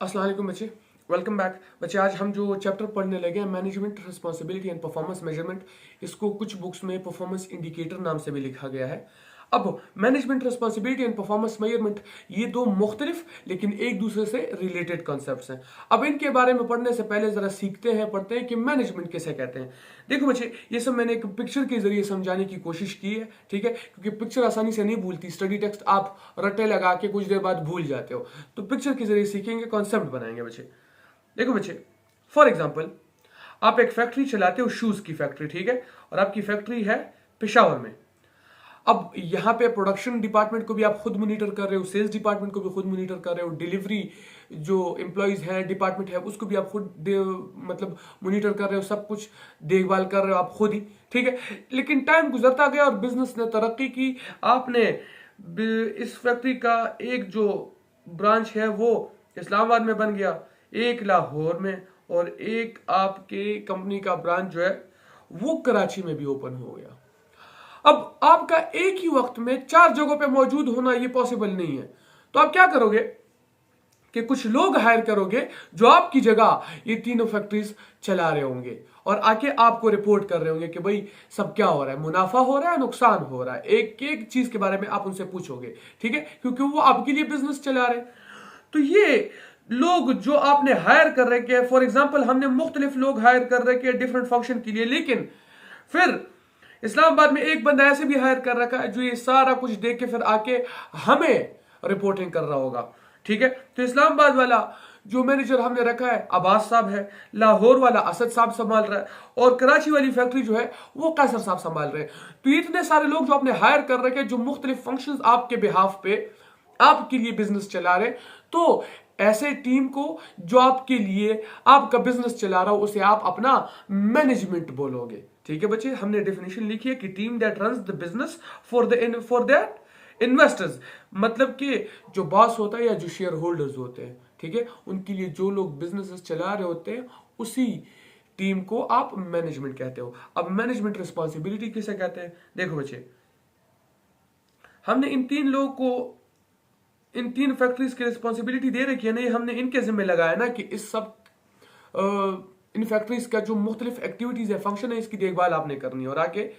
अस्सलाम वालेकुम बच्चे, वेलकम बैक। बच्चे आज हम जो चैप्टर पढ़ने लगे हैं management responsibility and performance measurement, इसको कुछ बुक्स में परफॉर्मेंस इंडिकेटर नाम से भी लिखा गया है। अब management responsibility and performance measurement ये दो मुख्तलिफ लेकिन एक दूसरे से रिलेटेड कॉन्सेप्ट्स हैं। अब इनके बारे में पढ़ने से पहले जरा सीखते हैं, पढ़ते हैं कि मैनेजमेंट किसे कहते हैं। देखो बच्चे, ये सब मैंने एक पिक्चर के जरिए समझाने की कोशिश की है, ठीक है, क्योंकि पिक्चर आसानी से नहीं भूलती। स्टडी टेक्स्ट आप रट्टे लगा के कुछ देर बाद भूल जाते हो, तो पिक्चर के जरिए सीखेंगे, कॉन्सेप्ट बनाएंगे बच्चे। देखो बच्चे, फॉर एग्जाम्पल आप एक फैक्ट्री चलाते हो, शूज की फैक्ट्री, ठीक है, और आपकी फैक्ट्री है पेशावर में। अब यहाँ पे प्रोडक्शन डिपार्टमेंट को भी आप खुद मॉनिटर कर रहे हो, सेल्स डिपार्टमेंट को भी खुद मॉनिटर कर रहे हो, डिलीवरी जो एम्प्लॉयज है डिपार्टमेंट है उसको भी आप खुद मतलब मॉनिटर कर रहे हो, सब कुछ देखभाल कर रहे हो आप खुद ही, ठीक है। लेकिन टाइम गुजरता गया और बिजनेस ने तरक्की की। आपने इस फैक्ट्री का एक जो ब्रांच है वो इस्लामाबाद में बन गया, एक लाहौर में, और एक आपके कंपनी का ब्रांच जो है वो कराची में भी ओपन हो गया। अब आपका एक ही वक्त में 4 जगहों पे मौजूद होना ये पॉसिबल नहीं है, तो आप क्या करोगे कि कुछ लोग हायर करोगे जो आपकी जगह ये तीनों फैक्ट्रीज चला रहे होंगे और आके आपको रिपोर्ट कर रहे होंगे कि भाई सब क्या हो रहा है, मुनाफा हो रहा है, नुकसान हो रहा है। एक एक चीज के बारे में आप उनसे पूछोगे, ठीक है, क्योंकि वो आपके लिए बिजनेस चला रहे। तो ये लोग जो आपने हायर कर रखे हैं, फॉर एग्जाम्पल हमने मुख्तलिफ लोग हायर कर रखे हैं डिफरेंट फंक्शन के लिए, लेकिन फिर इस्लामाबाद में एक बंदा ऐसे भी हायर कर रखा है जो ये सारा कुछ देख के फिर आके हमें रिपोर्टिंग कर रहा होगा, ठीक है। तो इस्लामाबाद वाला जो मैनेजर हमने रखा है अब्बास साहब है, लाहौर वाला असद साहब संभाल रहा है, और कराची वाली फैक्ट्री जो है वो कैसर साहब संभाल रहे हैं। तो इतने सारे लोग जो आपने हायर कर रखे हैं जो मुख्तलिफ फंक्शंस आपके बिहाफ पे आपके लिए बिजनेस चला रहे, तो ऐसे टीम को जो आपके लिए आपका बिजनेस चला रहा हो उसे आप अपना मैनेजमेंट बोलोगे, ठीक है बच्चे। हमने डेफिनेशन लिखी है कि team that runs the business for that investors, मतलब कि जो बॉस होता है या जो शेयर होल्डर्स होते हैं, ठीक है, उनके लिए जो लोग बिजनेस चला रहे होते हैं उसी टीम को आप मैनेजमेंट कहते हो। अब मैनेजमेंट रिस्पॉन्सिबिलिटी किसे कहते हैं? देखो बच्चे, हमने इन तीन लोगों को इन तीन फैक्ट्रीज की रिस्पॉन्सिबिलिटी दे रखी है, नहीं हमने इनके जिम्मे लगाया ना कि इस सब इन फैक्ट्रीज का जो मुख्तलिफ एक्टिविटीज है, फंक्शन है, इसकी देखभाल आपने करनी है और आके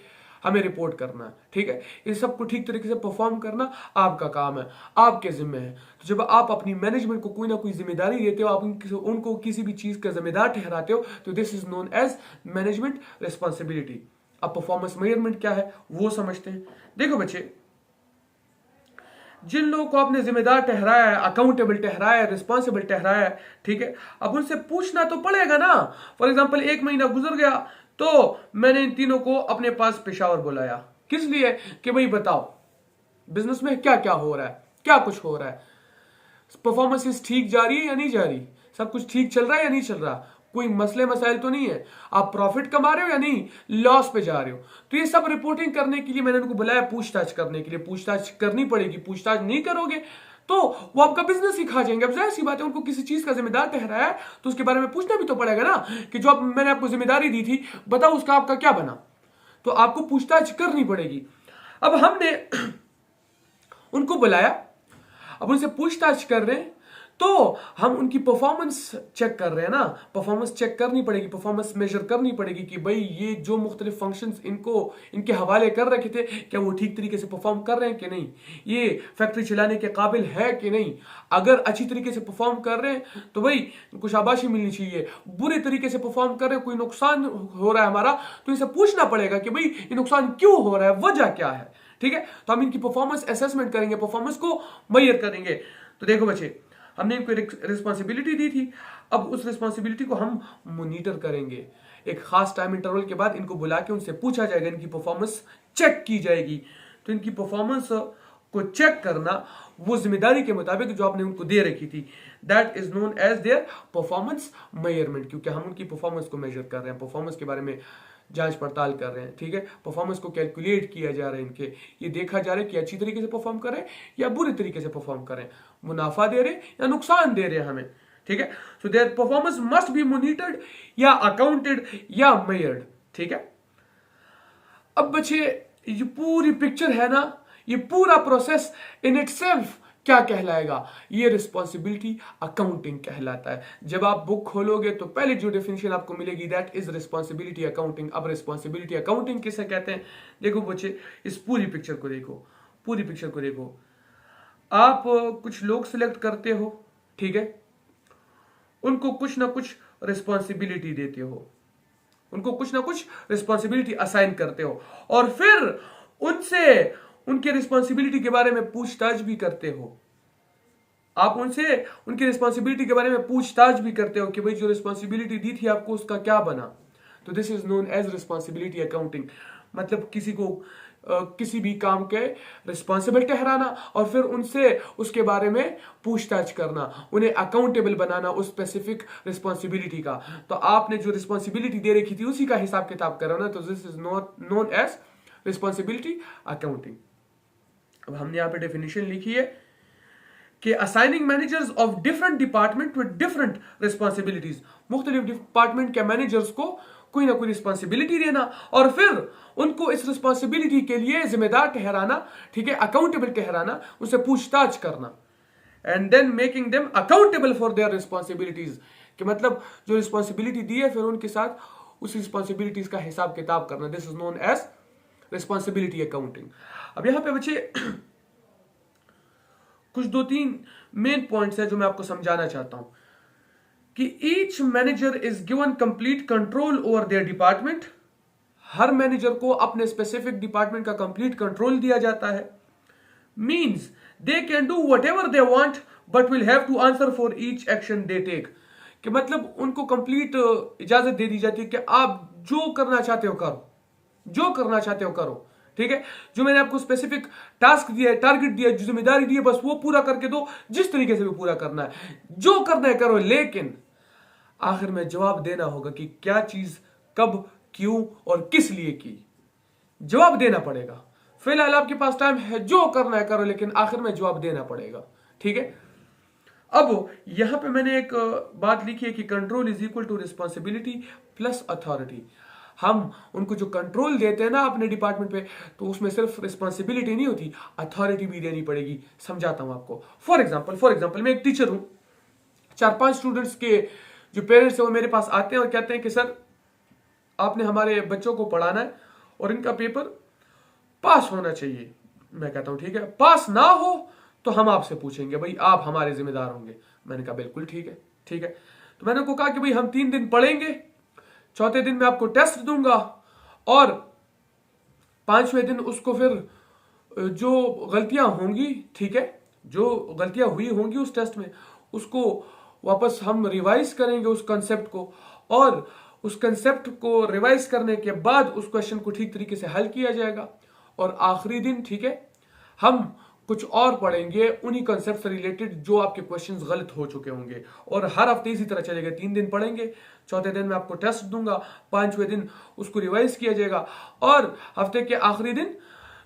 हमें रिपोर्ट करना है, ठीक है। इस सब को ठीक तरीके से परफॉर्म करना आपका काम है, आपके जिम्मे है। तो जब आप अपनी मैनेजमेंट को कोई ना कोई जिम्मेदारी देते हो, आप उनको किसी भी चीज का जिम्मेदार ठहराते हो, तो this is known as management responsibility. अब परफॉर्मेंस मेजरमेंट क्या है वो समझते हैं। देखो बच्चे, जिन लोगों को आपने जिम्मेदार ठहराया है, अकाउंटेबल ठहराया है, रिस्पॉन्सिबल ठहराया है, ठीक है, अब उनसे पूछना तो पड़ेगा ना। फॉर एग्जांपल 1 महीना गुजर गया तो मैंने इन तीनों को अपने पास पेशावर बुलाया, किस लिए? कि भाई बताओ बिजनेस में क्या क्या हो रहा है, क्या कुछ हो रहा है, परफॉर्मेंस ठीक जा रही है या नहीं जा रही, सब कुछ ठीक चल रहा है या नहीं चल रहा, कोई मसले मसाइल तो नहीं है, आप प्रॉफिट कमा रहे हो या नहीं, लॉस पे जा रहे हो। तो ये सब रिपोर्टिंग करने के लिए मैंने उनको बुलाया, पूछताछ करने के लिए। पूछताछ करनी पड़ेगी, पूछताछ नहीं करोगे तो वो आपका बिजनेस ही खा जाएंगे। अब जाहिर सी बात है, उनको किसी चीज का जिम्मेदार ठहराया है तो उसके बारे में पूछना भी तो पड़ेगा ना कि जो मैंने आपको जिम्मेदारी दी थी बताओ उसका आपका क्या बना, तो आपको पूछताछ करनी पड़ेगी। अब हमने उनको बुलाया, अब उनसे पूछताछ कर रहे हैं, तो हम उनकी परफॉर्मेंस चेक कर रहे हैं ना। परफॉर्मेंस चेक करनी पड़ेगी, परफॉर्मेंस मेजर करनी पड़ेगी कि भाई ये जो मुख्तलिफ फंक्शंस इनके हवाले कर रखे थे, क्या वो ठीक तरीके से परफॉर्म कर रहे हैं कि नहीं, ये फैक्ट्री चलाने के काबिल है कि नहीं। अगर अच्छी तरीके से परफॉर्म कर रहे हैं तो भाई कुछ शाबाशी मिलनी चाहिए, बुरे तरीके से परफॉर्म कर रहे हैं, कोई नुकसान हो रहा है हमारा, तो इसे पूछना पड़ेगा कि भाई ये नुकसान क्यों हो रहा है, वजह क्या है, ठीक है। तो हम इनकी परफॉर्मेंस असेसमेंट करेंगे, परफॉर्मेंस को मेजर करेंगे। तो देखो बच्चे, हमने इनको रिस्पॉन्सिबिलिटी दी थी, अब उस रिस्पॉन्सिबिलिटी को हम मॉनिटर करेंगे। एक खास टाइम इंटरवल के बाद इनको बुला के उनसे पूछा जाएगा, इनकी परफॉर्मेंस चेक की जाएगी। तो इनकी परफॉर्मेंस को चेक करना वो जिम्मेदारी के मुताबिक जो आपने उनको दे रखी थी, that is known as their performance measurement, क्योंकि हम उनकी परफॉर्मेंस को मेजर कर रहे हैं, परफॉर्मेंस के बारे में जांच पड़ताल कर रहे हैं, ठीक है। परफॉर्मेंस को कैलकुलेट किया जा रहा है, इनके ये देखा जा रहा है कि अच्छी तरीके से परफॉर्म कर रहे हैं या बुरी तरीके से परफॉर्म कर रहे हैं, मुनाफा दे रहे हैं या नुकसान दे रहे हैं हमें, ठीक है। So their performance must be monitored या अकाउंटेड या मेजर्ड, ठीक है। अब बच्चे, ये पूरी पिक्चर है ना, ये पूरा प्रोसेस इन इटसेल्फ क्या कहलाएगा? ये रिस्पॉन्सिबिलिटी अकाउंटिंग कहलाता है। जब आप बुक खोलोगे तो पहले जो डेफिनेशन आपको मिलेगी दैट इज रिस्पॉन्सिबिलिटी अकाउंटिंग। अब रिस्पॉन्सिबिलिटी अकाउंटिंग किसे कहते हैं? देखो बच्चे, इस पूरी पिक्चर को देखो, पूरी पिक्चर को देखो। आप कुछ लोग सिलेक्ट करते हो, ठीक है, उनको कुछ ना कुछ रिस्पॉन्सिबिलिटी देते हो, उनको कुछ ना कुछ रिस्पॉन्सिबिलिटी असाइन करते हो, और फिर उनसे उनके रिस्पॉन्सिबिलिटी के बारे में पूछताछ भी करते हो। आप उनसे उनकी रिस्पॉन्सिबिलिटी के बारे में पूछताछ भी करते हो कि भाई जो रिस्पॉन्सिबिलिटी दी थी आपको उसका क्या बना। तो this is known as responsibility accounting. मतलब किसी को किसी भी काम के रिस्पॉन्सिबल ठहराना और फिर उनसे उसके बारे में पूछताछ करना, उन्हें अकाउंटेबल बनाना उस स्पेसिफिक रिस्पॉन्सिबिलिटी का। तो आपने जो रिस्पॉन्सिबिलिटी दे रखी थी उसी का हिसाब किताब कराना, तो this is known as responsibility accounting. अब हमने यहां पे डेफिनेशन लिखी है कि assigning managers of different department with different responsibilities, मुख्तलिफ डिपार्टमेंट के मैनेजर्स को कोई ना कोई रिस्पॉन्सिबिलिटी देना और फिर उनको इस रिस्पॉन्सिबिलिटी के लिए जिम्मेदार ठहराना, ठीक है, अकाउंटेबल ठहराना, उनसे पूछताछ करना, and then making them accountable for their responsibilities. कि मतलब जो रिस्पॉन्सिबिलिटी दी है फिर उनके साथ उस रिस्पॉन्सिबिलिटीज का हिसाब किताब करना। This is known as responsibility accounting. अब यहां पे बच्चे कुछ 2-3 मेन पॉइंट्स है जो मैं आपको समझाना चाहता हूं कि each manager is given complete control over their department. हर मैनेजर को अपने स्पेसिफिक डिपार्टमेंट का कंप्लीट कंट्रोल दिया जाता है। Means they can do whatever they want but will have to answer for each action they take. कि मतलब उनको कंप्लीट इजाजत दे दी जाती है कि आप जो करना चाहते हो करो, जो करना चाहते हो करो, ठीक है। जो मैंने आपको स्पेसिफिक टास्क दिया है, टारगेट दिया है, जो जिम्मेदारी दी है, बस वो पूरा करके दो, जिस तरीके से भी पूरा करना है, जो करना है करो, लेकिन आखिर में जवाब देना होगा कि क्या चीज कब, क्यों और किस लिए की। जवाब देना पड़ेगा। फिलहाल आपके पास टाइम है, जो करना है करो, लेकिन आखिर में जवाब देना पड़ेगा, ठीक है। अब यहां पे मैंने एक बात लिखी है कि control is equal to responsibility plus authority. हम उनको जो कंट्रोल देते हैं ना अपने डिपार्टमेंट पे, तो उसमें सिर्फ रिस्पॉन्सिबिलिटी नहीं होती, अथॉरिटी भी देनी पड़ेगी। समझाता हूं आपको। फॉर एग्जाम्पल मैं एक टीचर हूं, 4-5 स्टूडेंट्स के जो पेरेंट्स है वो मेरे पास आते हैं और कहते हैं कि सर आपने हमारे बच्चों को पढ़ाना है और इनका पेपर पास होना चाहिए। मैं कहता हूं ठीक है, पास ना हो तो हम आपसे पूछेंगे, भाई आप हमारे जिम्मेदार होंगे। मैंने कहा बिल्कुल ठीक है, ठीक है। तो मैंने उनको कहा कि भाई हम 3 दिन पढ़ेंगे, चौथे दिन मैं आपको टेस्ट दूंगा और 5वें दिन उसको फिर जो गलतियां होंगी, ठीक है, जो गलतियां हुई होंगी उस टेस्ट में, उसको वापस हम रिवाइज करेंगे उस कंसेप्ट को, और उस कंसेप्ट को रिवाइज करने के बाद उस क्वेश्चन को ठीक तरीके से हल किया जाएगा। और आखिरी दिन, ठीक है, हम कुछ और पढ़ेंगे उन्हीं कंसेप्ट से रिलेटेड जो आपके क्वेश्चंस गलत हो चुके होंगे। और हर हफ्ते इसी तरह चलेगा, 3 दिन पढ़ेंगे, चौथे दिन मैं आपको टेस्ट दूंगा, 5वें दिन उसको रिवाइज किया जाएगा, और हफ्ते के आखिरी दिन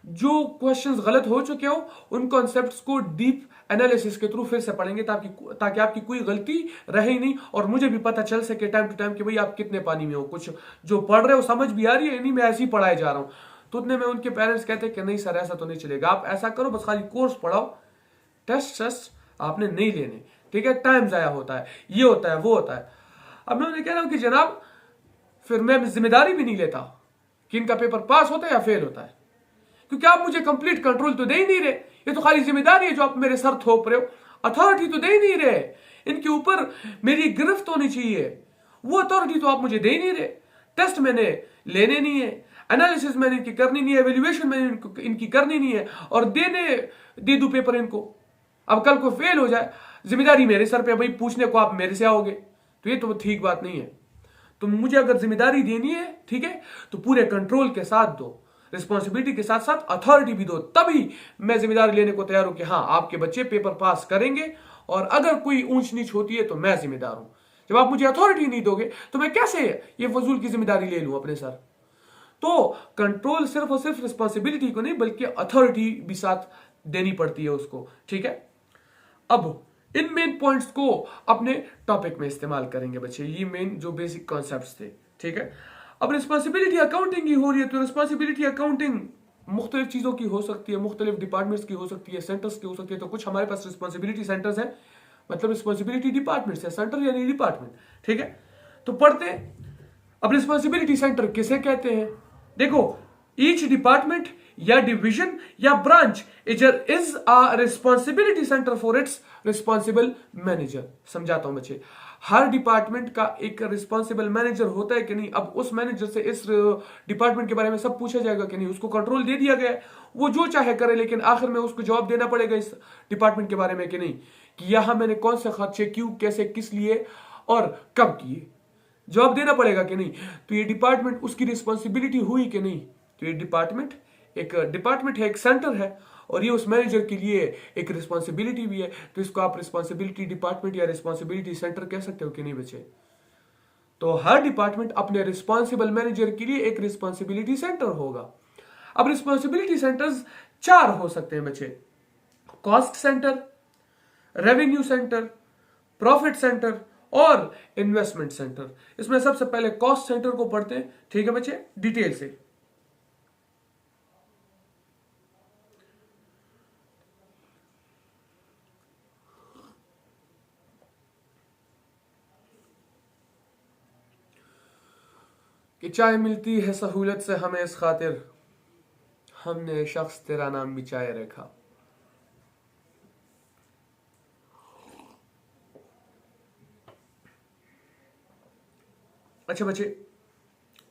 जो क्वेश्चंस गलत हो चुके हो उन कॉन्सेप्ट्स को डीप एनालिसिस के थ्रू फिर से पढ़ेंगे, ताकि आपकी कोई गलती रहे ही नहीं और मुझे भी पता चल सके टाइम टू टाइम कि भाई आप कितने पानी में हो, कुछ जो पढ़ रहे हो समझ भी आ रही है, नहीं मैं ऐसे ही पढ़ाए जा रहा हूं। तो उतने में उनके पेरेंट्स कहते हैं कि नहीं सर ऐसा तो नहीं चलेगा, आप ऐसा करो बस खाली कोर्स पढ़ाओ, टेस्ट आपने नहीं लेने, ठीक है, टाइम जाया होता है, ये होता है वो होता है। अब मैं उन्हें कह रहा हूं कि जनाब फिर मैं जिम्मेदारी भी नहीं लेता कि इनका पेपर पास होता है या फेल होता है, क्योंकि आप मुझे कंप्लीट कंट्रोल तो दे ही नहीं रहे। ये तो खाली जिम्मेदारी है जो आप मेरे सर थोप रहे हो, अथॉरिटी तो दे ही नहीं रहे। इनके ऊपर मेरी गिरफ्त होनी चाहिए, वो अथॉरिटी तो आप मुझे दे ही नहीं रहे। टेस्ट मैंने लेने नहीं है, एनालिसिस मैंने इनकी करनी नहीं है, एवेल्युएशन मैंने इनकी करनी नहीं है, और दे दूं पेपर इनको। अब कल को फेल हो जाए, जिम्मेदारी मेरे सर पे, भाई पूछने को आप मेरे से आओगे, तो ये तो ठीक बात नहीं है। तो मुझे अगर जिम्मेदारी देनी है, ठीक है, तो पूरे कंट्रोल के साथ दो, रिस्पॉन्सिबिलिटी के साथ साथ अथॉरिटी भी दो, तभी मैं जिम्मेदारी लेने को तैयार हूं कि हाँ आपके बच्चे पेपर पास करेंगे, और अगर कोई ऊंच नीच होती है तो मैं जिम्मेदार हूं। जब आप मुझे अथॉरिटी नहीं दोगे तो मैं कैसे ये फजूल की जिम्मेदारी ले लूं अपने सर। तो कंट्रोल सिर्फ और सिर्फ रिस्पॉन्सिबिलिटी को नहीं बल्कि अथॉरिटी भी साथ देनी पड़ती है उसको, ठीक है। अब इन मेन पॉइंट्स को अपने टॉपिक में इस्तेमाल करेंगे बच्चे, ये मेन जो बेसिक कॉन्सेप्ट्स थे, ठीक है। अब रिस्पॉन्सिबिलिटी अकाउंटिंग ही हो रही है, तो रिस्पॉन्सिबिलिटी अकाउंटिंग मुख्तलिफ चीज़ों की हो सकती है, मुख्तलिफ डिपार्टमेंट्स की हो सकती है, सेंटर्स की हो सकती है। तो कुछ हमारे पास रिस्पॉन्सिबिलिटी सेंटर्स हैं, मतलब रिस्पॉन्सिबिलिटी डिपार्टमेंट्स है, सेंटर यानी डिपार्टमेंट, ठीक है। तो पढ़ते हैं अब रिस्पॉन्सिबिलिटी सेंटर किसे कहते हैं। देखो, ईच डिपार्टमेंट या डिवीजन या branch is a responsibility centre for its responsible manager. समझाता हूं बच्चे, हर डिपार्टमेंट का एक रिस्पॉन्सिबल मैनेजर होता है कि नहीं। अब उस मैनेजर से इस डिपार्टमेंट के बारे में सब पूछा जाएगा कि नहीं, उसको कंट्रोल दे दिया गया है, वो जो चाहे करे, लेकिन आखिर में उसको जवाब देना पड़ेगा इस डिपार्टमेंट के बारे में कि नहीं, कि यहां मैंने कौन से खर्चे, क्यों, कैसे, किस लिए और कब किए, जवाब देना पड़ेगा कि नहीं। तो ये डिपार्टमेंट उसकी रिस्पॉन्सिबिलिटी हुई कि नहीं। तो ये डिपार्टमेंट है, एक सेंटर है, और ये उस मैनेजर के लिए एक रिस्पॉन्सिबिलिटी भी है। तो इसको आप रिस्पॉन्सिबिलिटी डिपार्टमेंट या रिस्पॉन्सिबिलिटी सेंटर कह सकते हो कि नहीं बच्चे। तो हर डिपार्टमेंट अपने रिस्पॉन्सिबल मैनेजर के लिए एक रिस्पॉन्सिबिलिटी सेंटर होगा। अब रिस्पॉन्सिबिलिटी सेंटर्स 4 हो सकते हैं बच्चे, cost centre, revenue centre, profit centre और इन्वेस्टमेंट सेंटर। इसमें सबसे पहले कॉस्ट सेंटर को पढ़ते हैं, ठीक है बच्चे, डिटेल से। कि चाय मिलती है सहूलत से हमें, इस खातिर हमने शख्स तेरा नाम भी चाय रखा। अच्छा बच्चे,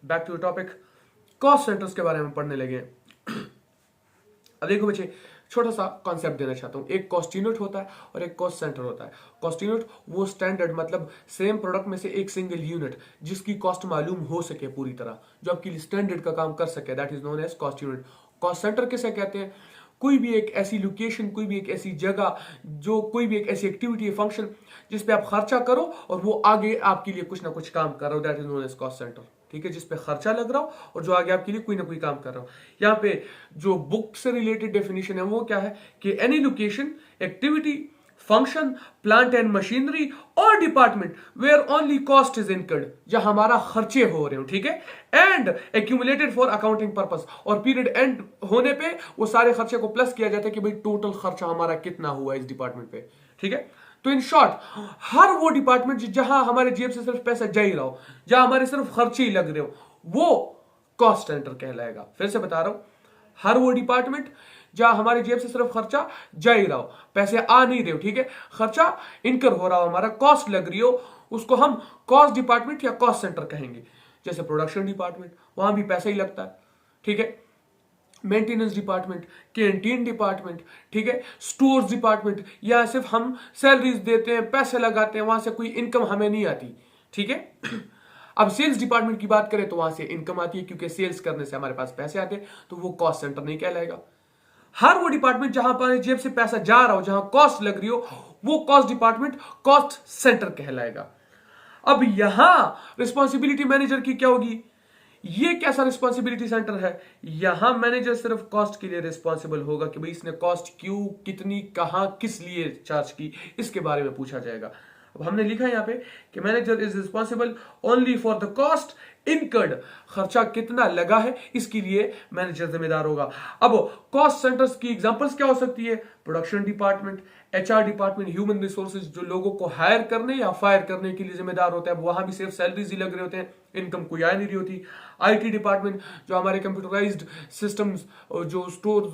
back to topic, cost centres के बारे में पढ़ने लगे। अब देखो बच्चे, छोटा सा कॉन्सेप्ट देना चाहता हूं। एक कॉस्ट यूनिट होता है और एक कॉस्ट सेंटर होता है। कॉस्ट यूनिट वो स्टैंडर्ड, मतलब सेम प्रोडक्ट में से एक सिंगल यूनिट जिसकी कॉस्ट मालूम हो सके पूरी तरह, जो आपके लिए स्टैंडर्ड का काम कर सके, that is known as cost unit. Cost centre किसे कहते हैं? कोई भी एक ऐसी लोकेशन, कोई भी एक ऐसी जगह, जो कोई भी एक ऐसी एक्टिविटी, फंक्शन जिस पे आप खर्चा करो और वो आगे आपके लिए कुछ ना कुछ काम कर रहा हो, that is known as cost centre. ठीक है, जिस पे खर्चा लग रहा हो और जो आगे आपके लिए कोई ना कोई काम कर रहा हो। यहाँ पे जो बुक से रिलेटेड डेफिनेशन है वो क्या है कि any location, activity, function, plant and machinery और department where only cost is incurred, जहां हमारा खर्चे हो रहे हो, ठीक है, and accumulated for accounting purpose, और पीरियड एंड होने पे वो सारे खर्चे को प्लस किया जाता है कि भाई टोटल खर्चा हमारा कितना हुआ इस डिपार्टमेंट पे। ठीक है, तो इन शॉर्ट, हर वो डिपार्टमेंट जहां हमारे जेब से सिर्फ पैसा जा ही रहा हो, जहां हमारे सिर्फ खर्चे ही लग रहे हो, वो कॉस्ट सेंटर कहलाएगा। फिर से बता रहा हूं, हर वो डिपार्टमेंट जहां हमारे जेब से सिर्फ खर्चा जा ही रहा हो, पैसे आ नहीं रहे हो, ठीक है, खर्चा इनकर हो रहा हो, हमारा कॉस्ट लग रही हो, उसको हम कॉस्ट डिपार्टमेंट या कॉस्ट सेंटर कहेंगे। जैसे प्रोडक्शन डिपार्टमेंट, वहां भी पैसा ही लगता है, ठीक है, मेंटेनेंस डिपार्टमेंट, कैंटीन डिपार्टमेंट, ठीक है, स्टोर्स डिपार्टमेंट, या सिर्फ हम सैलरीज देते हैं, पैसे लगाते हैं, वहां से कोई इनकम हमें नहीं आती, ठीक है। अब सेल्स डिपार्टमेंट की बात करें तो वहां से इनकम आती है, क्योंकि सेल्स करने से हमारे पास पैसे आते हैं, तो वो कॉस्ट सेंटर नहीं कहलाएगा। हर वो डिपार्टमेंट जहां पर जेब से पैसा जा रहा हो, जहां कॉस्ट लग रही हो, वो कॉस्ट डिपार्टमेंट कॉस्ट सेंटर कहलाएगा। अब यहां रिस्पॉन्सिबिलिटी मैनेजर की क्या होगी? ये कैसा रिस्पॉन्सिबिलिटी सेंटर है? यहां मैनेजर सिर्फ कॉस्ट के लिए रिस्पॉन्सिबल होगा कि भाई इसने कॉस्ट क्यों, कितनी, कहां, किस लिए चार्ज की, इसके बारे में पूछा जाएगा। अब हमने लिखा है यहां पे कि manager is responsible only for the cost incurred, खर्चा कितना लगा है इसके लिए मैनेजर जिम्मेदार होगा। अब कॉस्ट सेंटर्स की एग्जांपल्स क्या हो सकती है? Production department, HR department, human resources, जो लोगों को हायर करने या फायर करने के लिए जिम्मेदार होता है, वहां भी सिर्फ सैलरीज ही लग रहे होते हैं, इनकम कोई आ नहीं रही होती। आईटी डिपार्टमेंट, जो हमारे कंप्यूटराइज्ड सिस्टम्स, जो स्टोर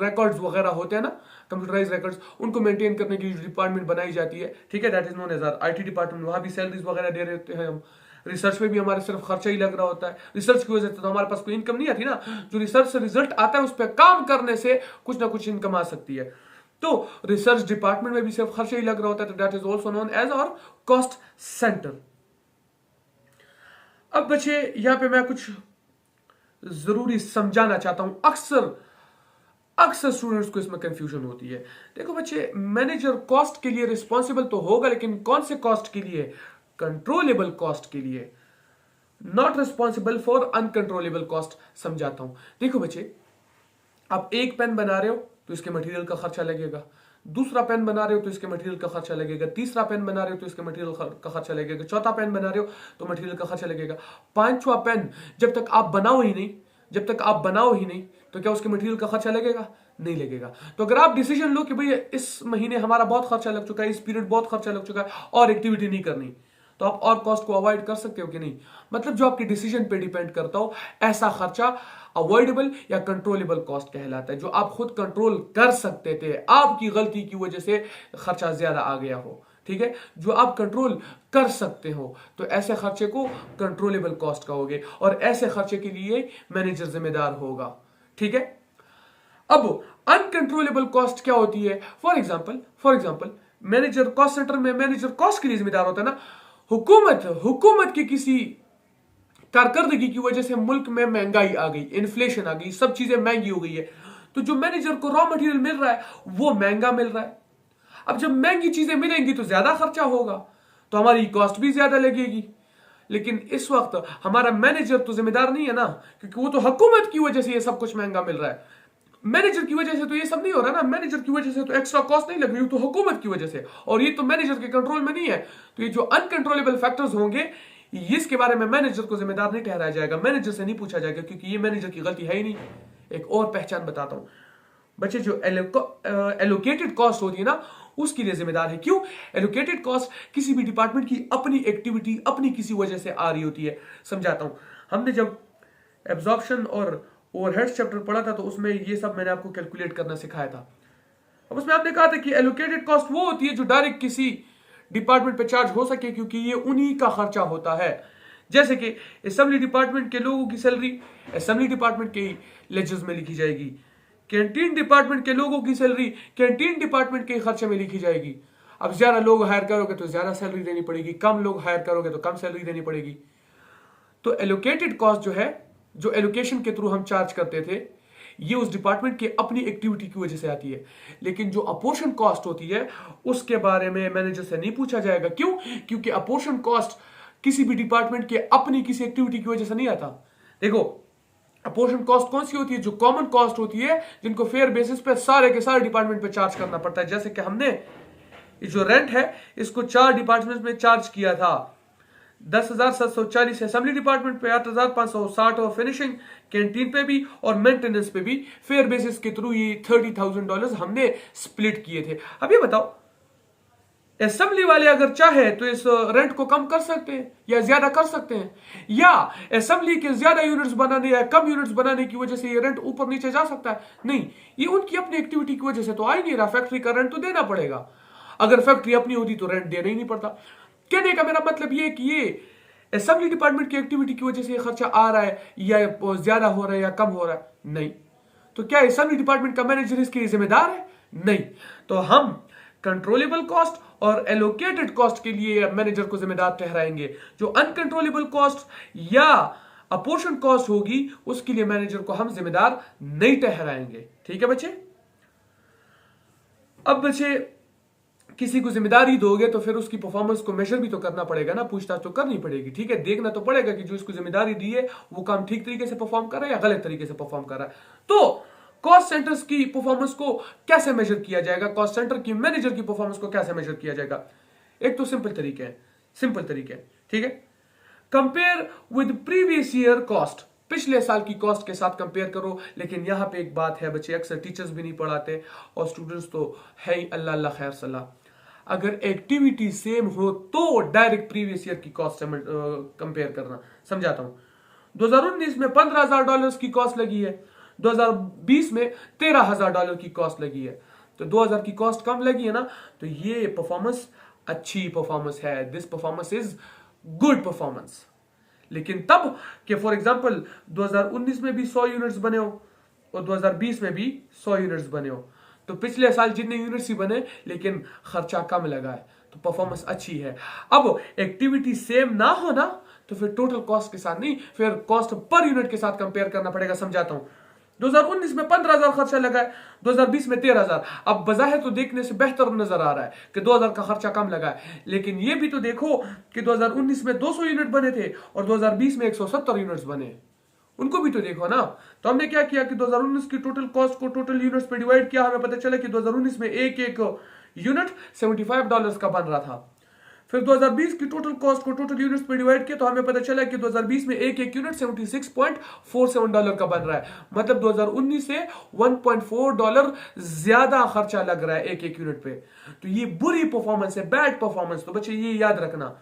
रिकॉर्ड्स वगैरह होते हैं ना, कंप्यूटराइज रिकॉर्ड्स, उनको मेंटेन करने की डिपार्टमेंट बनाई जाती है, ठीक है, that is known as IT department. वहां भी सैलरीज वगैरह दे रहे होते हैं हम। रिसर्च में भी हमारे सिर्फ खर्चा ही लग रहा होता है, रिसर्च की वजह से तो हमारे पास कोई इनकम नहीं आती ना, जो रिसर्च से रिजल्ट आता है उस पर काम करने से कुछ ना कुछ इनकम आ सकती है। तो रिसर्च डिपार्टमेंट में भी सिर्फ खर्चा ही लग रहा होता है, तो that is also known as और कॉस्ट सेंटर। अब बच्चे, यहां पे मैं कुछ जरूरी समझाना चाहता हूं, अक्सर स्टूडेंट्स को इसमें कंफ्यूजन होती है। देखो बच्चे, मैनेजर कॉस्ट के लिए रिस्पॉन्सिबल तो होगा, लेकिन कौन से कॉस्ट के लिए? कंट्रोलेबल कॉस्ट के लिए, not responsible for uncontrollable cost. समझाता हूं, देखो बच्चे, आप एक पेन बना रहे हो तो इसके मटेरियल का खर्चा लगेगा, दूसरा पेन बना रहे हो तो इसके मटेरियल का खर्चा लगेगा, तीसरा पेन बना रहे हो तो इसके मटेरियल का खर्चा लगेगा, चौथा पेन बना रहे हो तो मटेरियल का खर्चा लगेगा, पांचवा पेन जब तक आप बनाओ ही नहीं, तो क्या उसके मटेरियल का खर्चा लगेगा? नहीं लगेगा। तो अगर आप डिसीजन लो कि भाई इस महीने हमारा बहुत खर्चा लग चुका है, इस पीरियड बहुत खर्चा लग चुका है और एक्टिविटी नहीं करनी, तो आप और कॉस्ट को अवॉइड कर सकते हो कि नहीं? मतलब जो आपके डिसीजन पे डिपेंड करता हो, ऐसा खर्चा अवॉइडेबल या कंट्रोलेबल कॉस्ट कहलाता है, जो आप खुद कंट्रोल कर सकते थे, आपकी गलती की वजह से खर्चा ज्यादा आ गया हो, ठीक है, जो आप कंट्रोल कर सकते हो, तो ऐसे खर्चे को कंट्रोलेबल कॉस्ट कहोगे और ऐसे खर्चे के लिए मैनेजर जिम्मेदार होगा, ठीक है। अब अनकंट्रोलेबल कॉस्ट क्या होती है? For example manager, cost centre में मैनेजर कॉस्ट के लिए जिम्मेदार होता है ना। हुकूमत की किसी कारकर्दगी की वजह से मुल्क में महंगाई आ गई, इन्फ्लेशन आ गई, सब चीजें महंगी हो गई है, तो जो मैनेजर को रॉ मटेरियल मिल रहा है वो महंगा मिल रहा है। अब जब महंगी चीजें मिलेंगी तो ज्यादा खर्चा होगा, तो हमारी कॉस्ट भी ज्यादा लगेगी। लेकिन इस वक्त हमारा मैनेजर तो जिम्मेदार नहीं है ना, क्योंकि वो तो हुकूमत की वजह से ये सब कुछ महंगा मिल रहा है। मैनेजर की वजह से तो ये सब नहीं हो रहा ना, मैनेजर की वजह से तो एक्स्ट्रा कॉस्ट नहीं लग रही, तो हुकूमत की वजह से, और ये तो मैनेजर के कंट्रोल में नहीं है। तो ये जो अनकंट्रोलेबल फैक्टर्स होंगे, इसके बारे में मैनेजर को जिम्मेदार नहीं ठहराया जाएगा, मैनेजर से नहीं पूछा जाएगा, क्योंकि ये मैनेजर की गलती है ही नहीं। एक और पहचान बताता हूं बच्चे, जो एलोकेटेड कॉस्ट होती है ना, उसके लिए जिम्मेदार है। क्यों? एलोकेटेड कॉस्ट किसी भी डिपार्टमेंट की अपनी एक्टिविटी, अपनी किसी वजह से आ रही होती है। समझाता हूं, हमने जब एब्जॉर्प्शन और ओवरहेड्स चैप्टर पढ़ा था, तो उसमें ये सब मैंने आपको कैलकुलेट करना सिखाया था। अब उसमें आपने कहा था कि एलोकेटेड कॉस्ट वो होती है जो डायरेक्ट किसी डिपार्टमेंट पे चार्ज हो सके, क्योंकि ये उन्हीं का खर्चा होता है। जैसे कि असेंबली डिपार्टमेंट के लोगों की सैलरी असेंबली डिपार्टमेंट के लेजर्स में लिखी जाएगी, कैंटीन डिपार्टमेंट के लोगों की सैलरी कैंटीन डिपार्टमेंट के खर्चे में लिखी जाएगी। अब ज्यादा लोग हायर करोगे तो ज्यादा सैलरी देनी पड़ेगी, कम लोग हायर करोगे तो कम सैलरी देनी पड़ेगी। तो एलोकेटेड कॉस्ट जो है, जो एलोकेशन के थ्रू हम चार्ज करते थे, ये उस डिपार्टमेंट के अपनी एक्टिविटी की वजह से आती है। लेकिन जो अपोर्शन कॉस्ट होती है, उसके बारे में मैनेजर से नहीं पूछा जाएगा। क्यों? क्योंकि अपोर्शन कॉस्ट किसी भी डिपार्टमेंट के अपनी किसी एक्टिविटी की वजह से नहीं आता। देखो, अपोर्शन कॉस्ट कौन सी होती है? जो कॉमन कॉस्ट होती है, जिनको फेयर बेसिस पे सारे के सारे डिपार्टमेंट पे चार्ज करना पड़ता है। जैसे कि हमने जो रेंट है, इसको 4 डिपार्टमेंट में चार्ज किया था। 10,740 असेंबली डिपार्टमेंट पे, 8,560 और फिनिशिंग कैंटीन पे भी और मेंटेनेंस पे भी फेयर बेसिस के थ्रू ये $30,000 हमने स्प्लिट किए थे। अब ये बताओ, असेंबली वाले अगर चाहे तो इस रेंट को कम कर सकते हैं या ज्यादा कर सकते हैं, या असेंबली के ज्यादा यूनिट्स बनाने या कम यूनिट्स बनाने की वजह से ये रेंट ऊपर नीचे जा सकता है? नहीं, ये उनकी अपनी एक्टिविटी की वजह से तो आ ही नहीं रहा। फैक्ट्री का रेंट तो देना पड़ेगा। अगर फैक्ट्री अपनी होती तो रेंट देना ही नहीं पड़ता। कहने का मेरा मतलब ये कि ये असेंबली डिपार्टमेंट की एक्टिविटी की वजह से खर्चा आ रहा है या ज्यादा हो रहा है या कम हो रहा है? नहीं। तो क्या असेंबली डिपार्टमेंट का मैनेजर इसके लिए जिम्मेदार है? नहीं। तो हम कंट्रोलेबल कॉस्ट और एलोकेटेड कॉस्ट के लिए मैनेजर को जिम्मेदार ठहराएंगे। जो अनकंट्रोलेबल कॉस्ट या अपोर्शन कॉस्ट होगी, उसके लिए मैनेजर को हम जिम्मेदार नहीं ठहराएंगे। ठीक है बच्चे? अब बच्चे, किसी को जिम्मेदारी दोगे तो फिर उसकी परफॉर्मेंस को मेजर भी तो करना पड़ेगा ना, पूछताछ तो करनी पड़ेगी। ठीक है, देखना तो पड़ेगा कि जो इसको जिम्मेदारी दी है वो काम ठीक तरीके से परफॉर्म कर रहा है या गलत तरीके से परफॉर्म कर रहा है। तो कॉस्ट सेंटर्स की परफॉर्मेंस को कैसे मेजर किया जाएगा, कॉस्ट सेंटर की मैनेजर की परफॉर्मेंस को कैसे मेजर किया जाएगा? एक तो सिंपल तरीके है, ठीक है। Compare with previous year cost, पिछले साल की कॉस्ट के साथ कंपेयर करो। लेकिन यहां पे एक बात है बच्चे, अक्सर टीचर्स भी नहीं पढ़ाते और स्टूडेंट्स तो है ही, अल्लाह अल्लाह खैर सलाह। अगर एक्टिविटी सेम हो तो डायरेक्ट प्रीवियस ईयर की कॉस्ट से कंपेयर करना। समझाता हूं, 2019 में $15,000 की कॉस्ट लगी है, 2020 में $13,000 की कॉस्ट लगी है, तो 2000 की कॉस्ट कम लगी है ना, तो ये परफॉर्मेंस अच्छी परफॉर्मेंस है। This performance is good performance. लेकिन तब कि फॉर एग्जांपल 2019 में भी 100 यूनिट्स बने हो और 2020 में भी 100 यूनिट्स बने हो, तो पिछले साल जितने यूनिट्स ही बने लेकिन खर्चा कम लगा है, तो परफॉर्मेंस अच्छी है। अब एक्टिविटी सेम ना हो ना, तो फिर टोटल कॉस्ट के साथ नहीं, फिर कॉस्ट पर यूनिट के साथ कंपेयर करना पड़ेगा। समझाता हूं, 2019 में 15,000 खर्चा लगा है, 2020 में 13,000। अब बजाहिर तो देखने से बेहतर नजर आ रहा है कि 2000 का खर्चा कम लगा है, लेकिन ये भी तो देखो कि 2019 में 200 यूनिट बने थे और 2020 में 170 यूनिट्स बने, उनको भी तो देखो ना। तो हमने क्या किया कि 2019 की टोटल कॉस्ट को टोटल यूनिट्स पे डिवाइड किया, हमें पता चला कि 2019 में एक यूनिट $75 का बन रहा था। फिर 2020 की टोटल कॉस्ट को टोटल यूनिट्स पे डिवाइड किया तो हमें पता चला कि 2020 में एक एक यूनिट $76.47 का बन रहा है। मतलब 2019 से $1.4 ज्यादा खर्चा लग रहा है एक एक यूनिट पे। तो ये बुरी परफॉर्मेंस है, बैड परफॉर्मेंस। तो बच्चे ये याद रखना,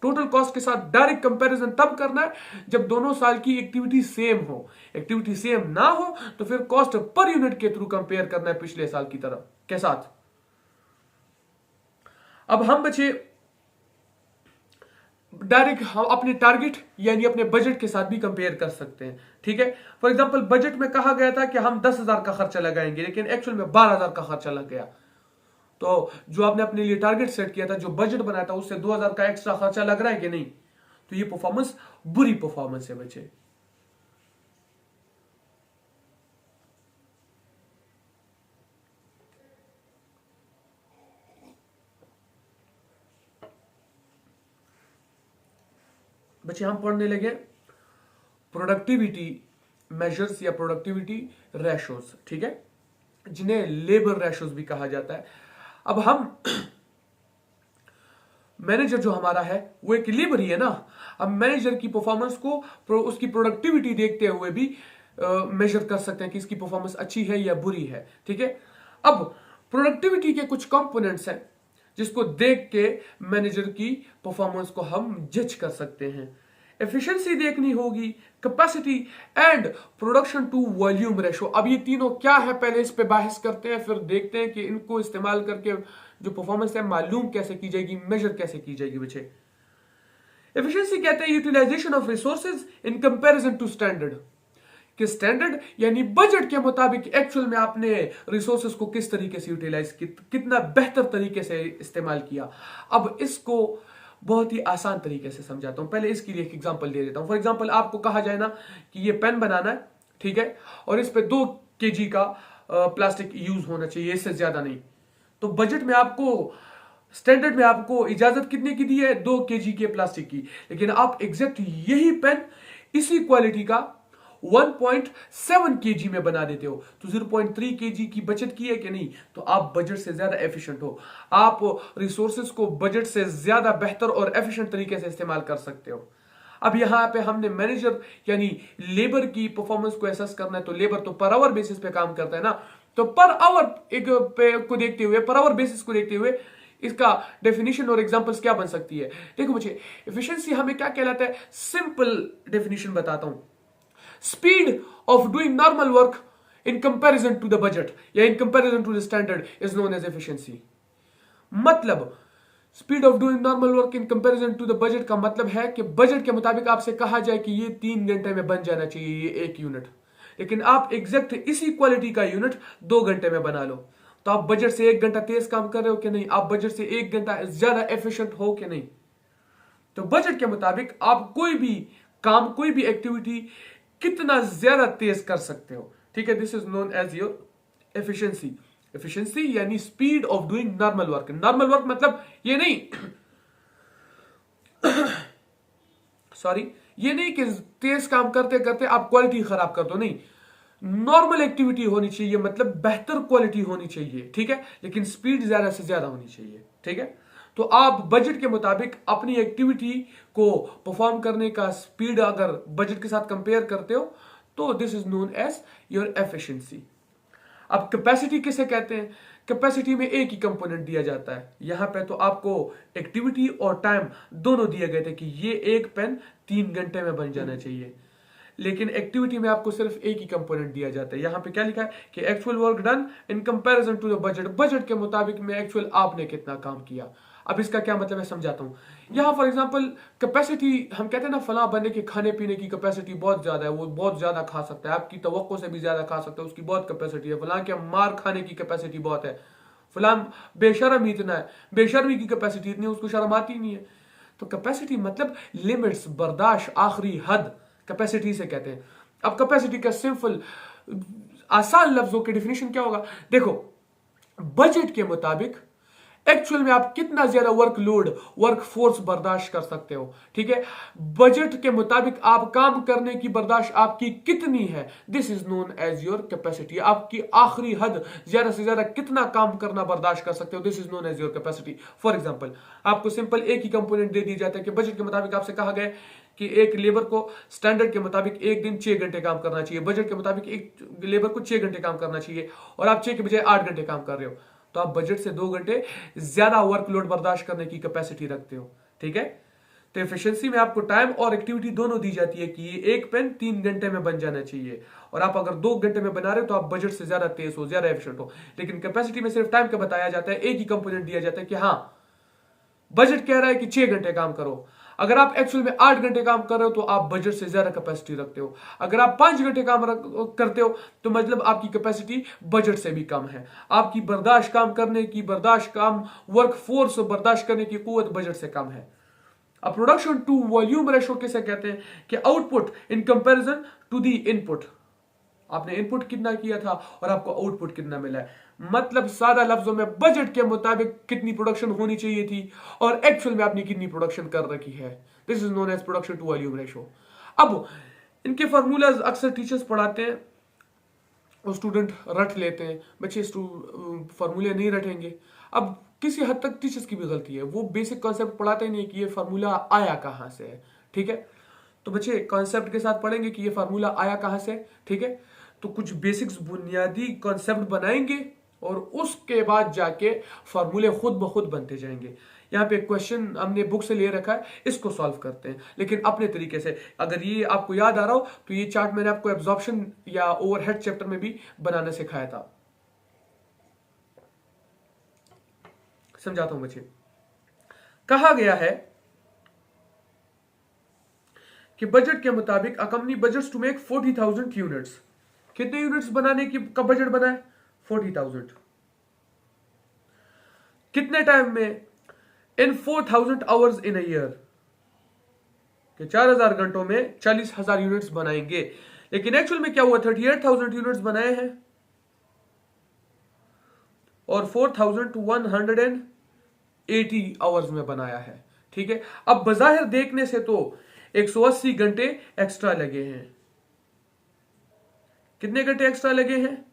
टोटल कॉस्ट के साथ डायरेक्ट कंपैरिजन तब करना है जब दोनों साल की एक्टिविटी सेम हो। एक्टिविटी सेम ना हो तो फिर कॉस्ट पर यूनिट के थ्रू कंपेयर करना है पिछले साल की तरह के साथ। अब हम बचे डायरेक्ट हम अपने टारगेट यानी अपने बजट के साथ भी कंपेयर कर सकते हैं। ठीक है, फॉर एग्जांपल बजट में कहा गया था कि हम 10,000 का खर्चा लगाएंगे, लेकिन एक्चुअल में 12,000 का खर्चा लग गया। तो जो आपने अपने लिए टारगेट सेट किया था, जो बजट बनाया था, उससे 2,000 का एक्स्ट्रा खर्चा लग रहा है कि नहीं? तो ये परफॉर्मेंस बुरी परफॉर्मेंस है बच्चे। बच्चे हम पढ़ने लगे प्रोडक्टिविटी मेजर्स या प्रोडक्टिविटी रेशोज, ठीक है, जिन्हें लेबर रेशोज भी कहा जाता है। अब हम मैनेजर जो हमारा है वो एक लेबर ही है ना। अब मैनेजर की परफॉर्मेंस को उसकी प्रोडक्टिविटी देखते हुए भी मेजर कर सकते हैं कि इसकी परफॉर्मेंस अच्छी है या बुरी है। ठीक है, अब प्रोडक्टिविटी के कुछ कंपोनेंट्स हैं जिसको देख के मैनेजर की परफॉर्मेंस को हम जज कर सकते हैं। एफिशिएंसी देखनी होगी, capacity and production to volume ratio. अब ये तीनों क्या है, पहले इस पे बहस करते हैं, फिर देखते हैं कि इनको इस्तेमाल करके जो परफॉर्मेंस है मालूम कैसे की जाएगी, मेजर कैसे की जाएगी बच्चे। एफिशिएंसी कहते हैं utilisation of resources in comparison to standard, कि स्टैंडर्ड यानी बजट के मुताबिक एक्चुअल में आपने रिसोर्सेज को किस तरीके से यूटिलाइज कितना बेहतर तरीके से इस्तेमाल किया। अब इसको बहुत ही आसान तरीके से समझाता हूं। पहले इसके लिए एक एग्जांपल दे देता हूं। फॉर एग्जांपल आपको कहा जाए ना कि ये पेन बनाना है, ठीक है, और इस पे 2 kg का प्लास्टिक यूज होना चाहिए, इससे ज्यादा नहीं। तो बजट में आपको, स्टैंडर्ड में आपको इजाजत कितने की दी है? 2 kg के प्लास्टिक की। लेकिन आप एग्जैक्ट यही पेन इसी क्वालिटी का 1.7 kg में बना देते हो, तो 0.3 kg की बचत की है कि नहीं? तो आप बजट से ज्यादा एफिशिएंट हो, आप रिसोर्सेज को बजट से ज्यादा बेहतर और एफिशिएंट तरीके से इस्तेमाल कर सकते हो। अब यहां पे हमने मैनेजर यानी लेबर की परफॉर्मेंस को एसेस करना है, तो लेबर तो पर आवर बेसिस पे काम करता है ना, तो पर आवर को देखते हुए, पर आवर बेसिस को देखते हुए इसका डेफिनेशन और एग्जांपल्स क्या बन सकती है। देखो मुझे एफिशिएंसी हमें क्या कहलाता है, सिंपल डेफिनेशन बताता हूं। Speed of doing normal work in comparison to the budget या in comparison to the standard is known as efficiency। मतलब speed of doing normal work in comparison to the budget का मतलब है कि budget के मुताबिक आपसे कहा जाए कि ये 3 घंटे में बन जाना चाहिए ये एक यूनिट, लेकिन आप एग्जैक्ट इसी क्वालिटी का यूनिट 2 घंटे में बना लो, तो आप बजट से 1 घंटा तेज काम कर रहे हो कि नहीं? आप बजट से 1 घंटा ज्यादा एफिशिएंट हो कि नहीं? तो बजट के मुताबिक आप कोई भी काम, कोई भी एक्टिविटी कितना ज्यादा तेज कर सकते हो। ठीक है, this is known as your efficiency. Efficiency यानी speed of doing normal work. Normal work मतलब ये नहीं सॉरी, ये नहीं कि तेज काम करते करते आप क्वालिटी खराब कर दो, नहीं। नॉर्मल एक्टिविटी होनी चाहिए, मतलब बेहतर क्वालिटी होनी चाहिए, ठीक है, लेकिन स्पीड ज्यादा से ज्यादा होनी चाहिए। ठीक है, तो आप बजट के मुताबिक अपनी एक्टिविटी को परफॉर्म करने का स्पीड अगर बजट के साथ कंपेयर करते हो तो this is known as your efficiency. अब कैपेसिटी किसे कहते हैं? कैपेसिटी में एक ही कंपोनेंट दिया जाता है। यहां पे तो आपको एक्टिविटी और टाइम दोनों दिए गए थे कि ये एक पेन 3 घंटे में बन जाना चाहिए, लेकिन एक्टिविटी में आपको सिर्फ एक ही कंपोनेंट दिया जाता है। यहां पे क्या लिखा है कि actual work done in comparison to the budget, budget के मुताबिक में एक्चुअल आपने कितना काम किया। अब इसका क्या मतलब है समझाता हूं। यहां फॉर एग्जांपल कैपेसिटी, हम कहते हैं ना फला बंदे के खाने पीने की कैपेसिटी बहुत ज्यादा है, वो बहुत ज्यादा खा सकता है, आपकी तवक्को से भी ज्यादा खा सकता है, उसकी बहुत कैपेसिटी है। फला के मार खाने की कैपेसिटी बहुत है, फला बेशर्म इतना है, बेशर्मी की कैपेसिटी इतनी, उसको शर्म आती नहीं है। तो कैपेसिटी मतलब लिमिट्स, बर्दाश्त, आखिरी हद, कैपेसिटी से कहते हैं। अब कैपेसिटी का सिंपल आसान लफ्जों के डिफिनेशन क्या होगा? देखो, बजट के मुताबिक एक्चुअल में आप कितना ज्यादा वर्कलोड, वर्क फोर्स बर्दाश्त कर सकते हो, ठीक है। बजट के मुताबिक आप काम करने की बर्दाश्त आपकी कितनी है, this is known as your capacity. आपकी आखिरी हद, ज्यादा से ज्यादा कितना काम करना बर्दाश्त कर सकते हो, this is known as your capacity. For example, आपको सिंपल एक ही कंपोनेंट दे दी जाता है कि बजट के मुताबिक आपसे कहा गया कि एक लेबर को स्टैंडर्ड के मुताबिक एक दिन 6 घंटे काम करना चाहिए, बजट के मुताबिक एक लेबर को 6 घंटे काम करना चाहिए, और आप 6 के बजाय 8 घंटे काम कर रहे हो, तो आप बजट से 2 घंटे ज्यादा वर्कलोड बर्दाश्त करने की कैपेसिटी रखते हो, ठीक है। तो एफिशिएंसी में आपको टाइम और एक्टिविटी दोनों दी जाती है कि ये एक पेन 3 घंटे में बन जाना चाहिए, और आप अगर 2 घंटे में बना रहे हो तो आप बजट से ज्यादा तेज हो, ज्यादा एफिशिएंट हो। लेकिन कैपेसिटी में सिर्फ टाइम का बताया जाता है, एक ही कंपोनेंट दिया जाता है कि हाँ बजट कह रहा है कि 6 घंटे काम करो, अगर आप एक्चुअल में 8 घंटे काम कर रहे हो तो आप बजट से ज्यादा कैपेसिटी रखते हो। अगर आप 5 घंटे काम करते हो तो मतलब आपकी कैपेसिटी बजट से भी कम है। आपकी बर्दाश्त काम करने की, बर्दाश्त काम वर्क फोर्स बर्दाश्त करने की कुव्वत बजट से कम है। अब प्रोडक्शन टू वॉल्यूम रेशो किसे कहते हैं कि output in comparison to the input. आपने इनपुट कितना किया था और आपको आउटपुट कितना मिला है, मतलब सादा लफ्जों में बजट के मुताबिक कितनी प्रोडक्शन होनी चाहिए थी और एक्चुअल में आपने कितनी प्रोडक्शन कर रखी है। This is known as production to volume ratio. अब इनके फार्मूलाज अक्सर टीचर्स पढ़ाते हैं और स्टूडेंट रट लेते हैं, बच्चे फार्मूले नहीं रटेंगे। अब किसी हद तक टीचर्स की भी गलती है, वो बेसिक कॉन्सेप्ट पढ़ाते ही नहीं कि ये फार्मूला आया कहां से है, ठीक है। तो बच्चे कॉन्सेप्ट के साथ पढ़ेंगे कि ये फार्मूला आया कहां से, ठीक है। तो कुछ बेसिक्स बुनियादी कॉन्सेप्ट बनाएंगे और उसके बाद जाके फार्मूले खुद ब खुद बनते जाएंगे। यहाँ पे क्वेश्चन हमने बुक से ले रखा है, इसको सॉल्व करते हैं लेकिन अपने तरीके से। अगर ये आपको याद आ रहा हो तो ये चार्ट मैंने आपको एब्जॉर्प्शन या ओवरहेड चैप्टर में भी बनाना सिखाया था। समझाता हूं बच्चे। कहा गया है कि बजट के मुताबिक a company budgets to make 40,000 units. कितने यूनिट्स बनाने की का बजट बना है? 40,000। कितने टाइम में? इन 4,000 आवर्स इन अ ईयर, कि 4,000 घंटों में 40,000 यूनिट्स बनाएंगे। लेकिन एक्चुअल में क्या हुआ? 38,000 यूनिट्स बनाए हैं और 4,180 आवर्स में बनाया है, ठीक है। अब बजाहिर देखने से तो 180 घंटे एक्स्ट्रा लगे हैं। कितने घंटे एक्स्ट्रा लगे हैं?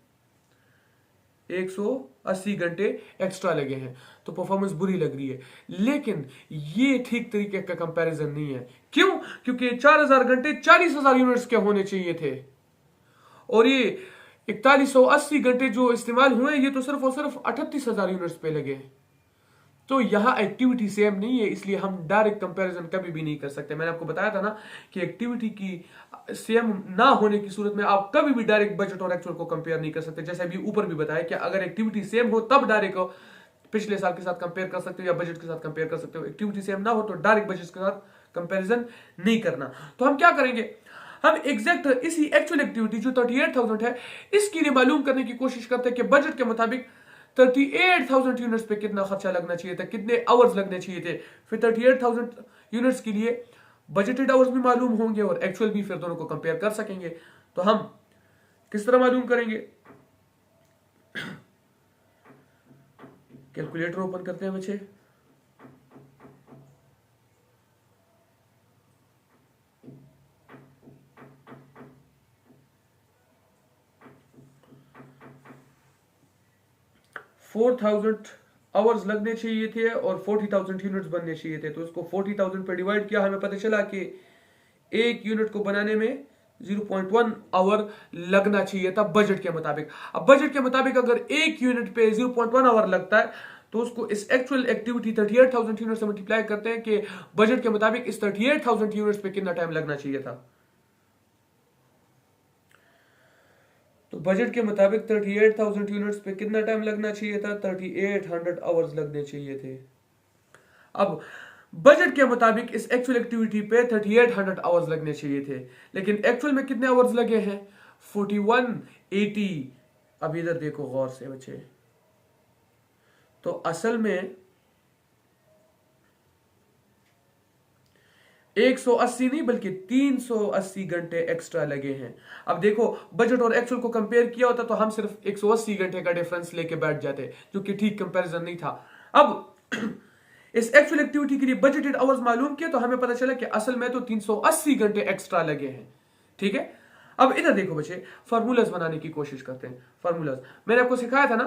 180 घंटे एक्स्ट्रा लगे हैं। तो परफॉर्मेंस बुरी लग रही है, लेकिन ये ठीक तरीके का कंपैरिजन नहीं है। क्यों? क्योंकि 4,000 घंटे 40,000 यूनिट्स के होने चाहिए थे और ये 4180 घंटे जो इस्तेमाल हुए ये तो सिर्फ और सिर्फ 38,000 यूनिट्स पे लगे। तो यहां एक्टिविटी सेम नहीं है, इसलिए हम डायरेक्ट कंपैरिजन कभी भी नहीं कर सकते। मैंने आपको बताया था ना कि एक्टिविटी की सेम ना होने की सूरत में आप कभी भी डायरेक्ट बजट और एक्चुअल को कंपेयर नहीं कर सकते। जैसे अभी ऊपर भी बताया कि अगर एक्टिविटी सेम हो तब डायरेक्ट पिछले साल के साथ कंपेयर कर सकते हो या बजट के साथ कंपेयर कर सकते हो। एक्टिविटी सेम ना हो तो डायरेक्ट बजट के साथ कंपेरिजन नहीं करना। तो हम क्या करेंगे? हम एग्जैक्ट इसी एक्चुअल एक्टिविटी जो 38,000 है इसके लिए मालूम करने की कोशिश करते हैं कि बजट के मुताबिक 38,000 यूनिट्स पे कितना खर्चा लगना चाहिए था, कितने आवर्स लगने चाहिए थे। फिर 38,000 यूनिट्स के लिए बजटेड आवर्स भी मालूम होंगे और एक्चुअल भी, फिर दोनों को कंपेयर कर सकेंगे। तो हम किस तरह मालूम करेंगे? कैलकुलेटर ओपन करते हैं बच्चे। $4,000 आवर्स लगने चाहिए थे और 40,000 यूनिट्स बनने चाहिए थे। तो इसको 40,000 पे डिवाइड किया, हमें पता चला कि एक यूनिट को बनाने में 0.1 आवर लगना चाहिए था बजट के मुताबिक। अब बजट के मुताबिक अगर एक यूनिट पे 0.1 आवर लगता है तो उसको इस एक्चुअल एक्टिविटी 38,000 यूनिट से मल्टीप्लाई करते हैं कि बजट के मुताबिक इस 38,000 यूनिट्स पे कितना टाइम लगना चाहिए था। तो बजट के मुताबिक 38,000 यूनिट्स पे कितना टाइम लगना चाहिए था? 3800 आवर्स लगने चाहिए थे। अब बजट के मुताबिक इस एक्चुअल एक्टिविटी पे 3800 आवर्स लगने चाहिए थे, लेकिन एक्चुअल में कितने आवर्स लगे हैं? 4180। अब इधर देखो गौर से बच्चे, तो असल में 180 नहीं बल्कि 380 घंटे एक्स्ट्रा लगे हैं। अब देखो बजट और एक्चुअल को कंपेयर किया होता तो हम सिर्फ 180 घंटे का डिफरेंस लेके बैठ जाते, जो कि ठीक कंपैरिजन नहीं था। अब इस एक्चुअल एक्टिविटी के लिए बजटेड आवर्स मालूम किया तो हमें पता चला कि असल में तो 380 घंटे एक्स्ट्रा लगे हैं। ठीक है, अब इधर देखो बच्चे, फार्मूलाज बनाने की कोशिश करते हैं। फार्मूलाज मैंने आपको सिखाया था ना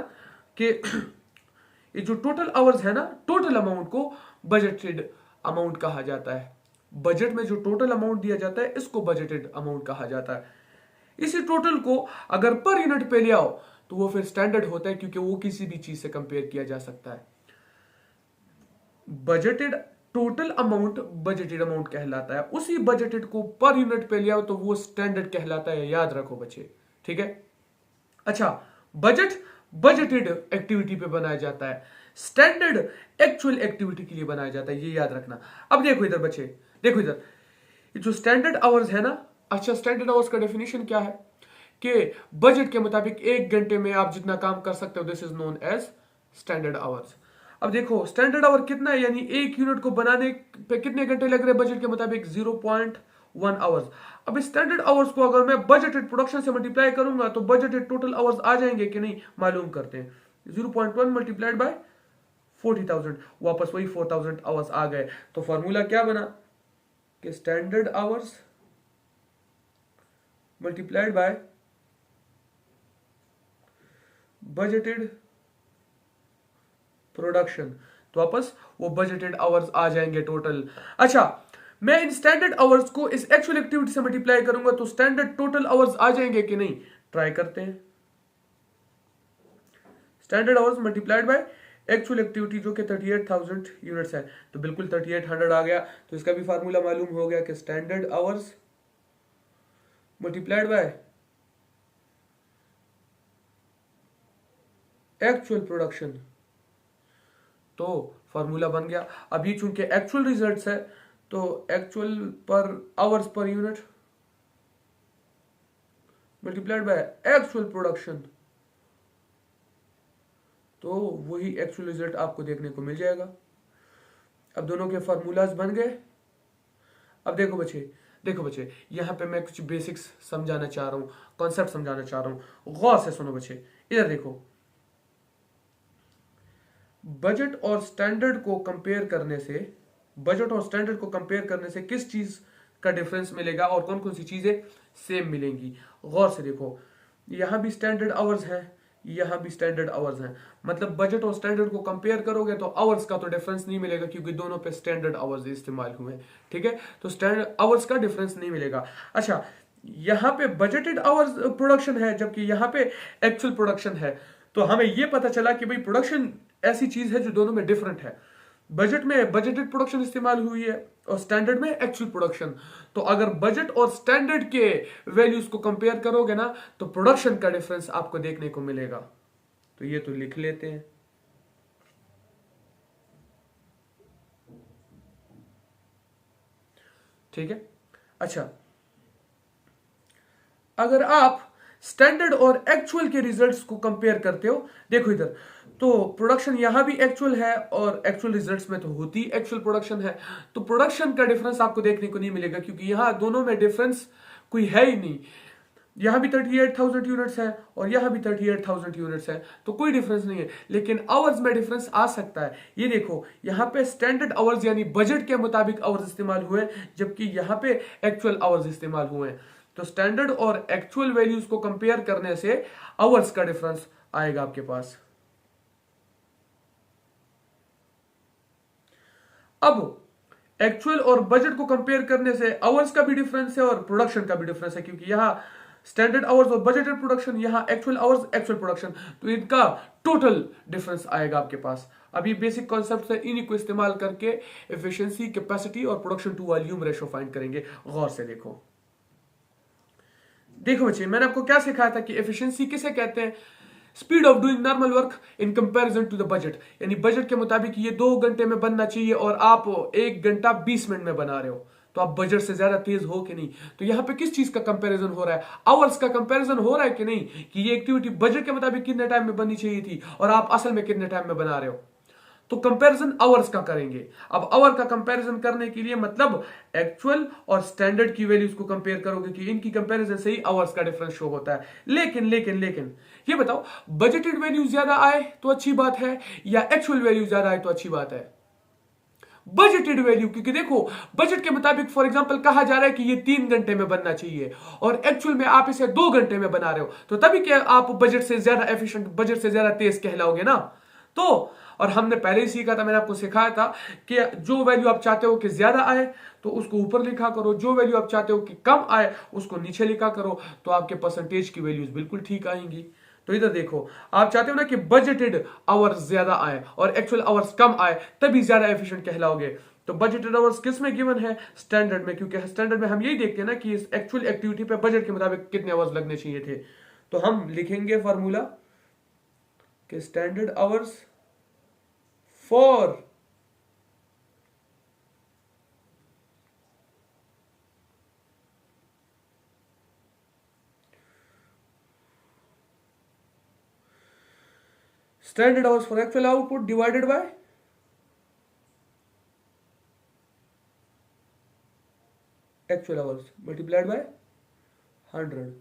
कि ये जो टोटल आवर्स है ना, टोटल अमाउंट को बजटेड अमाउंट कहा जाता है। बजट में जो टोटल अमाउंट दिया जाता है इसको बजटेड अमाउंट कहा जाता है। इसी टोटल को अगर पर यूनिट पे ले आओ तो वो फिर स्टैंडर्ड होता है, क्योंकि वो किसी भी चीज से कंपेयर किया जा सकता है। Budgeted total amount budgeted amount कहलाता है, उसी बजटेड को पर यूनिट पे ले आओ तो वो स्टैंडर्ड कहलाता है। याद रखो बच्चे, ठीक है। अच्छा, बजट बजटेड एक्टिविटी पे बनाया जाता है, स्टैंडर्ड एक्चुअल एक्टिविटी के लिए बनाया जाता है, ये याद रखना। अब देखो इधर बच्चे, देखो इधर, ये जो स्टैंडर्ड आवर्स है ना, अच्छा स्टैंडर्ड आवर्स का डेफिनेशन क्या है कि बजट के मुताबिक 1 घंटे में आप जितना काम कर सकते हो, this is known as standard hours. अब देखो स्टैंडर्ड आवर कितना है, यानी एक यूनिट को बनाने पे कितने घंटे लग रहे हैं बजट के मुताबिक, 0.1 आवर्स। अब इस स्टैंडर्ड आवर्स को अगर मैं बजटेड प्रोडक्शन से मल्टीप्लाई करूंगा तो बजटेड टोटल आवर्स आ जाएंगे कि नहीं, मालूम करते हैं। 0.1 मल्टीप्लाइड बाय 40,000, वापस वही 4,000 आवर्स आ गए। तो फॉर्मूला क्या बना कि standard hours multiplied by budgeted production, तो वापस वो बजटेड आवर्स आ जाएंगे टोटल। अच्छा, मैं इन स्टैंडर्ड आवर्स को इस एक्चुअल एक्टिविटी से मल्टीप्लाई करूंगा तो स्टैंडर्ड टोटल आवर्स आ जाएंगे कि नहीं, ट्राई करते हैं। Standard hours multiplied by actual activity जो कि 38,000 यूनिट्स है, तो बिल्कुल 3800 आ गया। तो इसका भी फार्मूला मालूम हो गया कि standard hours multiplied by actual production, तो फार्मूला बन गया। अभी चूंकि एक्चुअल रिजल्ट्स है तो एक्चुअल पर hours per unit multiplied by actual production, तो वही एक्चुअल रिजल्ट आपको देखने को मिल जाएगा। अब दोनों के फार्मूलाज बन गए। अब देखो बच्चे, देखो बच्चे, यहां पे मैं कुछ बेसिक्स समझाना चाह रहा हूं, कॉन्सेप्ट समझाना चाह रहा हूं, गौर से सुनो बच्चे। इधर देखो, बजट और स्टैंडर्ड को कंपेयर करने से, बजट और स्टैंडर्ड को कंपेयर करने से किस चीज का डिफरेंस मिलेगा और कौन कौन सी चीजें सेम मिलेंगी। गौर से देखो, यहां भी स्टैंडर्ड आवर्स हैं, यहां भी स्टैंडर्ड आवर्स हैं, मतलब बजट और स्टैंडर्ड को कंपेयर करोगे तो आवर्स का तो डिफरेंस नहीं मिलेगा, क्योंकि दोनों पे स्टैंडर्ड आवर्स इस्तेमाल हुए हैं। ठीक है, तो स्टैंडर्ड आवर्स का डिफरेंस नहीं मिलेगा। अच्छा, यहां पे बजटेड आवर्स प्रोडक्शन है जबकि यहां पे एक्चुअल प्रोडक्शन है, तो हमें यह पता चला कि भाई प्रोडक्शन ऐसी चीज है जो दोनों में डिफरेंट है। बजट में बजटेड प्रोडक्शन इस्तेमाल हुई है और स्टैंडर्ड में एक्चुअल प्रोडक्शन। तो अगर बजट और स्टैंडर्ड के वैल्यूज को कंपेयर करोगे ना तो प्रोडक्शन का डिफरेंस आपको देखने को मिलेगा। तो ये तो लिख लेते हैं। ठीक है, अच्छा, अगर आप स्टैंडर्ड और एक्चुअल के रिजल्ट्स को कंपेयर करते हो, देखो इधर, तो प्रोडक्शन यहां भी एक्चुअल है और एक्चुअल रिजल्ट्स में तो होती एक्चुअल प्रोडक्शन है, तो प्रोडक्शन का डिफरेंस आपको देखने को नहीं मिलेगा, क्योंकि यहां दोनों में डिफरेंस कोई है ही नहीं। यहां भी 38,000 यूनिट्स है और यहां भी 38,000 यूनिट्स है, तो कोई डिफरेंस नहीं है। लेकिन आवर्स में डिफरेंस आ सकता है। ये देखो, यहां पे स्टैंडर्ड आवर्स यानी बजट के मुताबिक आवर्स इस्तेमाल हुए, जबकि यहां पे एक्चुअल आवर्स इस्तेमाल हुए हैं। तो स्टैंडर्ड और एक्चुअल वैल्यूज को कंपेयर करने से आवर्स का डिफरेंस आएगा आपके पास। अब एक्चुअल और बजट को कंपेयर करने से आवर्स का भी डिफरेंस है और प्रोडक्शन का भी डिफरेंस है, क्योंकि यहां स्टैंडर्ड आवर्स और बजटेड प्रोडक्शन, यहां एक्चुअल आवर्स एक्चुअल प्रोडक्शन, तो इनका टोटल डिफरेंस आएगा आपके पास। अभी बेसिक कॉन्सेप्ट है, इन्हीं को इस्तेमाल करके एफिशिएंसी, कैपेसिटी और production to volume ratio find करेंगे। गौर से देखो, देखो बच्चे, मैंने आपको क्या सिखाया था कि एफिशिएंसी किसे कहते हैं, speed of doing normal work in comparison to the budget, यानी बजट के मुताबिक ये 2 घंटे में बनना चाहिए और आप 1 घंटा 20 मिनट में बना रहे हो, तो आप बजट से ज्यादा तेज हो कि नहीं। तो यहां पे किस चीज का कंपैरिजन हो रहा है, आवर्स का कंपैरिजन हो रहा है कि नहीं, कि ये एक्टिविटी बजट के मुताबिक कितने टाइम में बननी चाहिए थी और आप असल में कितने टाइम में बना रहे हो। तो कंपैरिजन आवर्स का करेंगे। अब आवर का कंपैरिजन करने के लिए मतलब एक्चुअल और स्टैंडर्ड की वैल्यूज को कंपेयर करोगे कि इनकी कंपैरिजन से ही आवर्स का डिफरेंस शो होता है। लेकिन ये बताओ, बजटेड वैल्यू ज्यादा आए तो अच्छी बात है या एक्चुअल वैल्यू ज्यादा आए तो अच्छी बात है? बजटेड वैल्यू, क्योंकि देखो बजट के मुताबिक फॉर एग्जांपल कहा जा रहा है कि ये 3 घंटे में बनना चाहिए और एक्चुअल में आप इसे 2 घंटे में बना रहे हो, तो तभी क्या आप बजट से ज्यादा एफिशिएंट, बजट से ज्यादा तेज कहलाओगे ना। तो और हमने पहले ही सीखा था, मैंने आपको सिखाया था कि जो वैल्यू आप चाहते हो कि ज्यादा आए तो उसको ऊपर लिखा करो, जो वैल्यू आप चाहते हो कि कम आए उसको नीचे लिखा करो, तो आपके परसेंटेज की वैल्यूज बिल्कुल ठीक आएंगी। तो इधर देखो, आप चाहते हो ना कि बजटेड आवर्स ज्यादा आए और एक्चुअल आवर्स कम आए, तभी ज्यादा एफिशिएंट कहलाओगे। तो बजटेड आवर्स किस में गिवन है? स्टैंडर्ड में, क्योंकि स्टैंडर्ड में हम यही देखते हैं ना कि इस एक्चुअल एक्टिविटी पे बजट के मुताबिक कितने आवर्स लगने चाहिए थे। तो हम लिखेंगे फॉर्मूला कि standard hours for standard hours for actual output divided by actual hours multiplied by 100।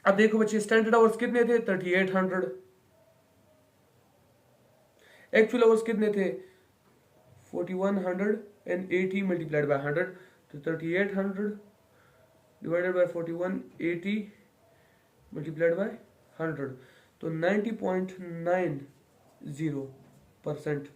अब देखो बच्चे, स्टैंडर्ड आवर्स कितने थे? 3800। एक्चुअल आवर्स कितने थे? 4180 मल्टीप्लाइड बाय 100। तो 3800 डिवाइडेड बाय 4180 मल्टीप्लाइड बाय 100, तो 90.90%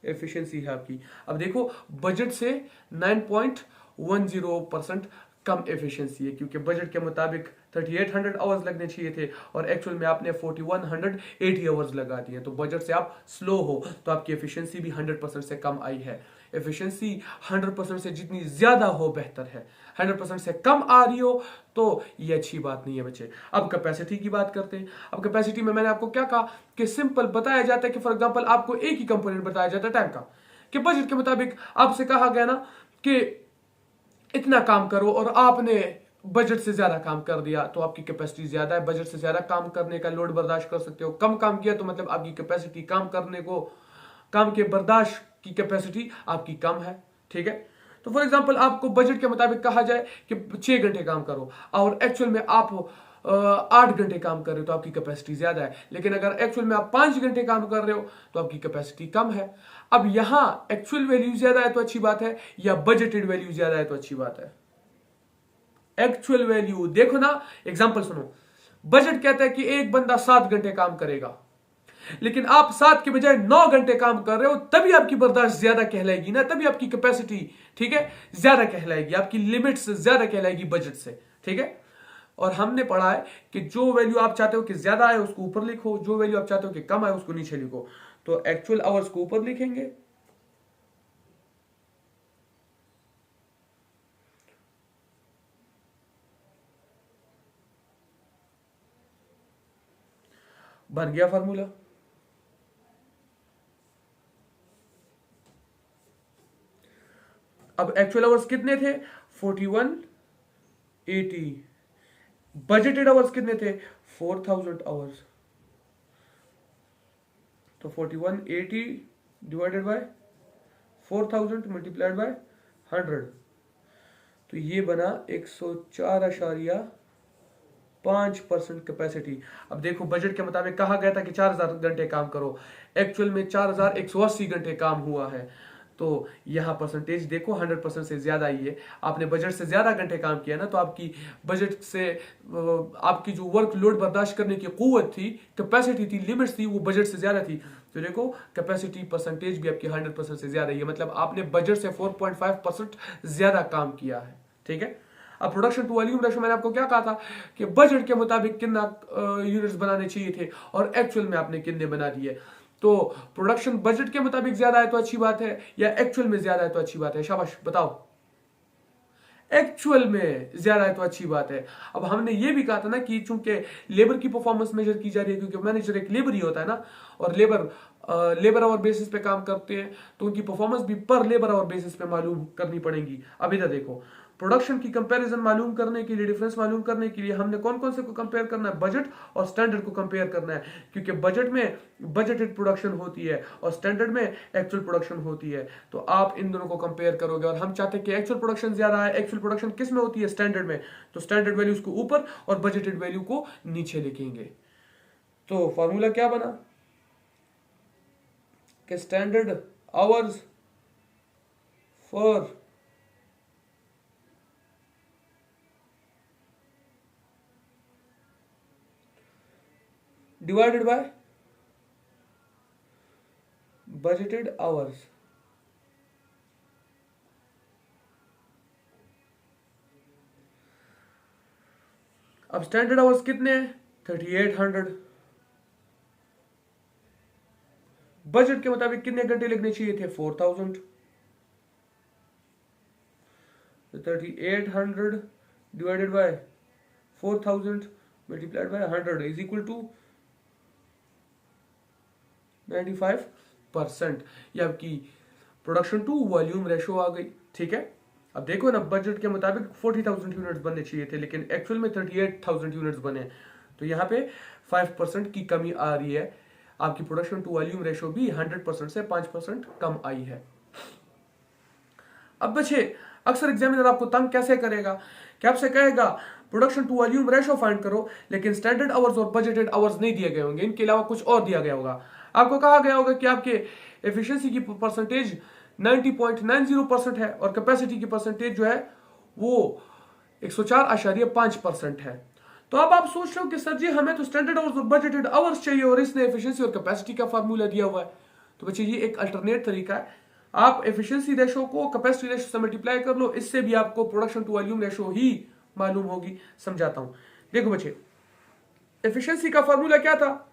एफिशिएंसी है आपकी। अब देखो बजट से 9.10% कम एफिशिएंसी है, क्योंकि बजट के मुताबिक 3800 आवर्स लगने चाहिए थे और एक्चुअल में आपने 4180 आवर्स लगा दिए। तो बजट से आप स्लो हो तो आपकी एफिशिएंसी भी 100% से कम आई है। एफिशिएंसी 100% से जितनी ज्यादा हो बेहतर है, 100% से कम आ रही हो तो ये अच्छी बात नहीं है बच्चे। अब कैपेसिटी की बात करते हैं। अब कैपेसिटी में मैंने आपको क्या कहा कि सिंपल बताया जाता है कि फॉर एग्जांपल आपको एक ही कंपोनेंट बताया जाता है टाइम का, कि बजट के मुताबिक आपसे कहा गया ना कि इतना काम करो और आपने बजट से ज्यादा काम कर दिया तो आपकी कैपेसिटी ज्यादा है। बजट से ज्यादा काम करने का लोड बर्दाश्त कर सकते हो, कम काम किया तो मतलब आपकी कैपेसिटी काम करने को, काम के बर्दाश्त की कैपेसिटी आपकी कम है। ठीक है, तो फॉर एग्जांपल आपको बजट के मुताबिक कहा जाए कि 6 घंटे काम करो और एक्चुअल में आप 8 घंटे काम कर रहे हो तो आपकी कैपेसिटी ज्यादा है। लेकिन अगर एक्चुअल में आप 5 घंटे काम कर रहे हो तो आपकी कैपेसिटी कम है। अब यहां एक्चुअल वैल्यू ज्यादा है तो अच्छी बात है या बजटेड वैल्यू ज्यादा है तो अच्छी बात है? एक्चुअल वैल्यू देखो ना, एग्जांपल सुनो। बजट कहता है कि एक बंदा 7 घंटे काम करेगा, लेकिन आप 7 के बजाय 9 घंटे काम कर रहे हो, तभी आपकी बर्दाश्त ज्यादा कहलाएगी ना, तभी आपकी कैपेसिटी, ठीक है, ज्यादा कहलाएगी, आपकी लिमिट्स ज्यादा कहलाएगी बजट से। ठीक है, और हमने पढ़ा है कि जो वैल्यू आप चाहते हो कि ज्यादा आए उसको ऊपर लिखो, जो वैल्यू आप चाहते हो कि कम आए उसको नीचे लिखो। तो एक्चुअल आवर्स को ऊपर लिखेंगे, बन गया फॉर्मूला। अब एक्चुअल आवर्स कितने थे? 4180। बजटेड आवर्स कितने थे? 4000 आवर्स। तो 4180 डिवाइडेड बाय 4000 मल्टीप्लाइड बाय 100, तो ये बना 104.5% कैपेसिटी। अब देखो बजट के मुताबिक कहा गया था कि 4000 घंटे काम करो, एक्चुअल में 4180 घंटे काम हुआ है। तो यहाँ परसेंटेज देखो 100% से ज्यादा ही है। आपने बजट से ज्यादा घंटे काम किया ना, तो आपकी बजट से आपकी जो वर्क लोड बर्दाश्त करने की कुव्वत थी, कैपेसिटी थी, लिमिट्स थी, वो बजट से ज्यादा थी। तो देखो कैपेसिटी परसेंटेज भी आपकी 100% से ज्यादा ही है, मतलब आपने बजट से 4.5% ज्यादा काम किया है। ठीक है, अब प्रोडक्शन टू वॉल्यूम रेशो मैंने आपको क्या कहा था कि बजट के मुताबिक कितना यूनिट्स बनाने चाहिए थे और एक्चुअल में आपने कितने बना दिए। तो प्रोडक्शन बजट के मुताबिक ज्यादा है तो अच्छी बात है या एक्चुअल में ज्यादा है तो अच्छी बात है? शाबाश बताओ। एक्चुअल में ज्यादा है तो अच्छी बात है। अब हमने ये भी कहा था ना कि चूंकि लेबर की परफॉर्मेंस मेजर की जा रही है, क्योंकि मैनेजर एक लेबर ही होता है ना, और लेबर आवर बेसिस पे काम करते हैं, तो उनकी परफॉर्मेंस भी पर लेबर आवर बेसिस पे मालूम करनी पड़ेगी। अब इधर देखो, प्रोडक्शन की कंपैरिजन मालूम करने के लिए, डिफरेंस मालूम करने के लिए हमने कौन कौन से को कंपेयर करना है, बजट और स्टैंडर्ड को कंपेयर करना है, क्योंकि बजट में बजटेड प्रोडक्शन होती है और स्टैंडर्ड में एक्चुअल प्रोडक्शन होती है। तो आप इन दोनों को कंपेयर करोगे, और हम चाहते हैं कि एक्चुअल प्रोडक्शन ज्यादा है। एक्चुअल प्रोडक्शन किस में होती है, स्टैंडर्ड में, तो स्टैंडर्ड वैल्यूज को ऊपर और बजटेड वैल्यू को नीचे लिखेंगे। तो फॉर्मूला क्या बना कि standard hours for divided by budgeted hours। अब स्टैंडर्ड आवर्स कितने हैं, 3800। बजट के मुताबिक कितने घंटे लगने चाहिए थे, 4000। 3800 divided by 4000 multiplied by 100 is equal to 95%। ये आपकी प्रोडक्शन टू वॉल्यूम रेशो आ गई। ठीक है, अब देखो ना, बजट के मुताबिक 40,000 यूनिट्स बनने चाहिए थे, लेकिन एक्चुअल में 38,000 यूनिट्स बने। तो यहाँ पे 5% की कमी आ रही है। आपकी प्रोडक्शन टू वॉल्यूम रेशो भी 100% से 5% कम आई है। अब बच्चे, अक्सर एग्जामिनर आपको तंग कैसे करेगा कि आपसे कहेगा production to volume ratio find करो, लेकिन स्टैंडर्ड आवर्स और बजटेड आवर्स नहीं दिए गए होंगे, इनके अलावा कुछ और दिया गया होगा। आपको कहा गया होगा कि आपके एफिशिएंसी की परसेंटेज 90.90% है और कैपेसिटी की परसेंटेज जो है वो 104.5% है। तो अब आप सोच रहे हो कि सर जी हमें तो स्टैंडर्ड आवर्स और बजटेड आवर्स चाहिए और इसने एफिशिएंसी और कैपेसिटी का फार्मूला दिया हुआ है। तो बच्चे ये एक अल्टरनेट तरीका है, आप एफिशिएंसी रेशो को कैपेसिटी रेशो से मल्टीप्लाई कर लो, इससे भी आपको प्रोडक्शन टू वॉल्यूम रेशो ही मालूम होगी। समझाता हूं, देखो बच्चे, एफिशिएंसी का फार्मूला क्या था,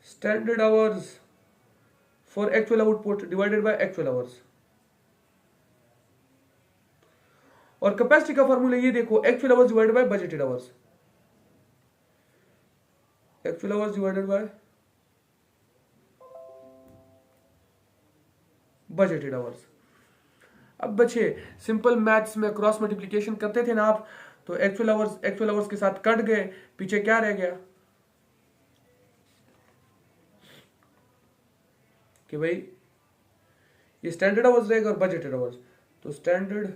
standard hours for actual output divided by actual hours, और कैपेसिटी का फार्मूला ये देखो, actual hours divided by budgeted hours, actual hours divided by budgeted hours. अब बच्चे, सिंपल मैथ्स में क्रॉस मल्टीप्लिकेशन करते थे ना आप, तो एक्चुअल आवर्स के साथ कट गए, पीछे क्या रह गया कि भाई ये स्टैंडर्ड आवर्स रहेगा और बजटेड आवर्स। तो standard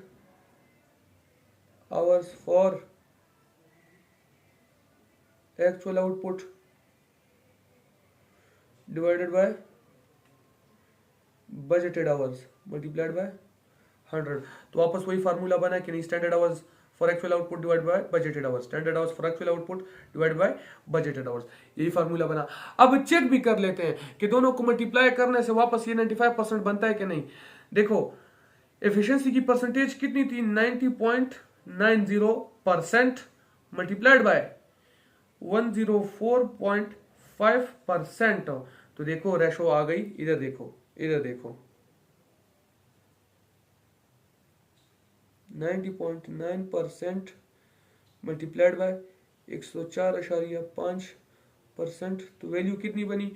hours for actual output divided by budgeted hours multiplied by 100। तो वापस वही फार्मूला बना कि नहीं, standard hours for actual output divide by budgeted hours, standard hours for actual output divide by budgeted hours, यही formula बना। अब check भी कर लेते हैं कि दोनों को मल्टीप्लाई करने से वापस ये 95% बनता है कि नहीं। देखो, एफिशिएंसी की परसेंटेज कितनी थी, 90.90% मल्टीप्लाइड बाय 104.5%। तो देखो रेशो आ गई, इधर देखो, इधर देखो, 90.9% मल्टीप्लाइड बाय 104.5%। तो वैल्यू कितनी बनी,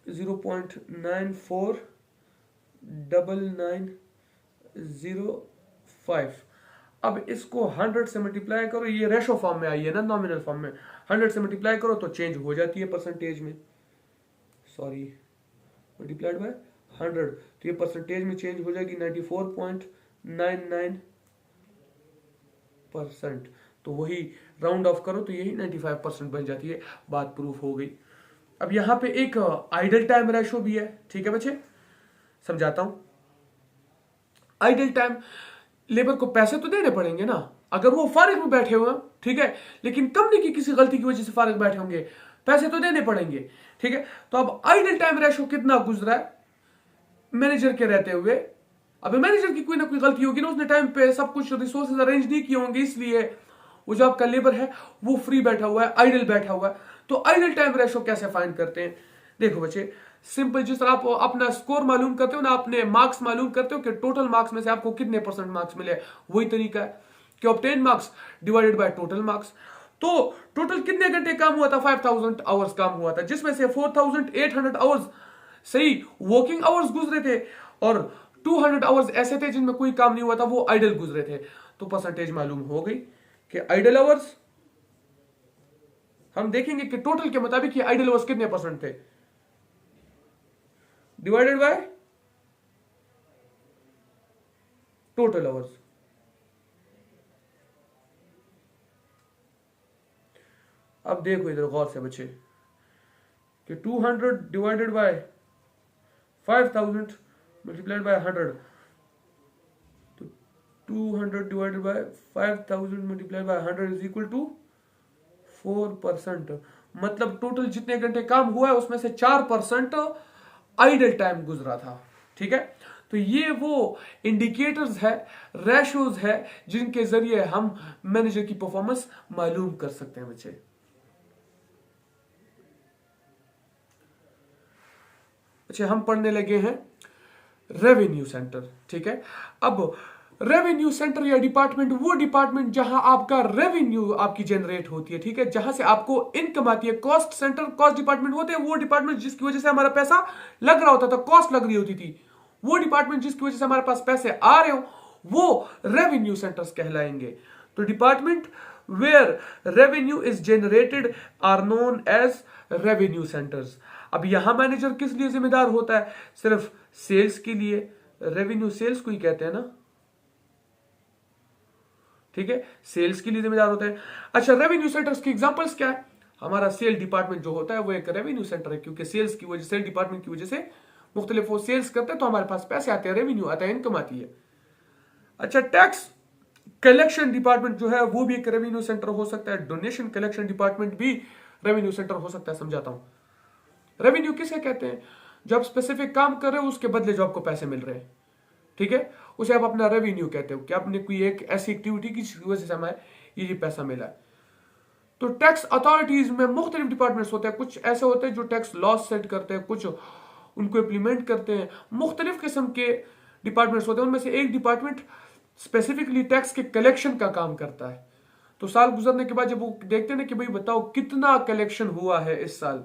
0.949905। अब इसको 100 से मल्टीप्लाई करो, ये रेशो फॉर्म में आई है ना, नॉमिनल फॉर्म में, 100 से मल्टीप्लाई करो तो चेंज हो जाती है परसेंटेज में, सॉरी मल्टीप्लाइड बाय 100, तो ये परसेंटेज में चेंज हो जाएगी 94.99%। तो वही राउंड ऑफ करो तो यही 95% बन जाती है, बात प्रूफ हो गई। अब यहां पे एक आइडल टाइम रेशो भी है, ठीक है बच्चे, समझाता हूं। आइडल टाइम, लेबर को पैसे तो देने पड़ेंगे ना, अगर वो फारिग में बैठे हुए, ठीक है, लेकिन कंपनी की किसी गलती की वजह से फारिग बैठे होंगे, पैसे तो देने पड़ेंगे, ठीक है। तो अब आइडल टाइम रेशो कितना गुजरा है मैनेजर के रहते हुए। अब मैनेजर की कोई ना कोई गलती होगी ना, उसने टाइम पे सब कुछ रिसोर्सेज अरेंज नहीं किए होंगे, इसलिए वो जो आपका लेबर है वो फ्री बैठा हुआ है, आइडल बैठा हुआ है। तो आइडल टाइम रेशो कैसे फाइंड करते हैं, देखो बच्चे, सिंपल, जिस तरह आप अपना स्कोर मालूम करते हो ना, अपने मार्क्स मालूम करते हो कि टोटल मार्क्स में से आपको कितने परसेंट मार्क्स मिले, वही तरीका है कि obtain marks divided by total marks. तो टोटल कितने घंटे काम हुआ था? 5000 आवर्स काम हुआ था, जिसमें से 4800 आवर्स सही वर्किंग आवर्स गुजरे थे और 200 आवर्स ऐसे थे जिनमें कोई काम नहीं हुआ था, वो आइडल गुजरे थे। तो परसेंटेज मालूम हो गई कि आइडल आवर्स, हम देखेंगे कि टोटल के मुताबिक ये आइडल आवर्स कितने परसेंट थे, डिवाइडेड बाय टोटल आवर्स। अब देखो इधर गौर से बच्चे कि 200 डिवाइडेड बाय 5000 मल्टीप्लाइड बाय 100, तो 200 divided by 5000 multiplied by 100 is equal to 4%। मतलब टोटल जितने घंटे काम हुआ है उसमें से 4% आइडल टाइम गुजरा था। ठीक है, तो ये वो इंडिकेटर्स है, रेशोज है, जिनके जरिए हम मैनेजर की परफॉर्मेंस मालूम कर सकते हैं बच्चे। अच्छा, हम पढ़ने लगे हैं रेवेन्यू सेंटर। ठीक है, अब रेवेन्यू सेंटर या डिपार्टमेंट, वो डिपार्टमेंट जहां आपका रेवेन्यू आपकी जनरेट होती है। ठीक है, जहां से आपको इनकम आती है। कॉस्ट सेंटर, कॉस्ट डिपार्टमेंट होते हैं वो डिपार्टमेंट जिसकी वजह से हमारा पैसा लग रहा होता था, कॉस्ट लग रही होती थी। वो डिपार्टमेंट जिसकी वजह से हमारे पास पैसे आ रहे हो, वो रेवेन्यू सेंटर्स कहलाएंगे। तो department where revenue is generated are known as revenue centres. अब यहां मैनेजर किस लिए जिम्मेदार होता है? सिर्फ सेल्स के लिए। रेवेन्यू सेल्स को ही कहते हैं ना, ठीक है, सेल्स के लिए जिम्मेदार होता है। अच्छा, रेवेन्यू सेंटर्स की एग्जांपल्स क्या है? हमारा सेल डिपार्टमेंट जो होता है वो एक रेवेन्यू सेंटर है, क्योंकि सेल्स की वजह, सेल डिपार्टमेंट की वजह से मुख्तलिफ वो सेल्स करते हैं तो हमारे पास पैसे आते हैं, रेवेन्यू आता है, इनकम आती है। अच्छा, टैक्स कलेक्शन डिपार्टमेंट जो है वो भी एक रेवेन्यू सेंटर हो सकता है। डोनेशन कलेक्शन डिपार्टमेंट भी रेवेन्यू सेंटर हो सकता है। समझाता हूं। रेवेन्यू किसे कहते हैं? जो आप स्पेसिफिक काम कर रहे हो उसके बदले जो आपको पैसे मिल रहे हैं, ठीक है, उसे आप अपना रेवेन्यू कहते हो कि आपने कोई एक ऐसी एक्टिविटी की जिसकी वजह से हमें ये पैसा मिला है। तो टैक्स अथॉरिटीज में मुख्तलिफ डिपार्टमेंट्स होते हैं। कुछ ऐसे होते हैं जो टैक्स लॉस सेट करते हैं, कुछ उनको इम्प्लीमेंट करते हैं। मुख्तलिफ किस्म के डिपार्टमेंट्स होते हैं। उनमें से एक डिपार्टमेंट स्पेसिफिकली टैक्स के कलेक्शन का काम करता है। तो साल गुजरने के बाद जब वो देखते हैं ना कि भाई बताओ कितना कलेक्शन हुआ है इस साल,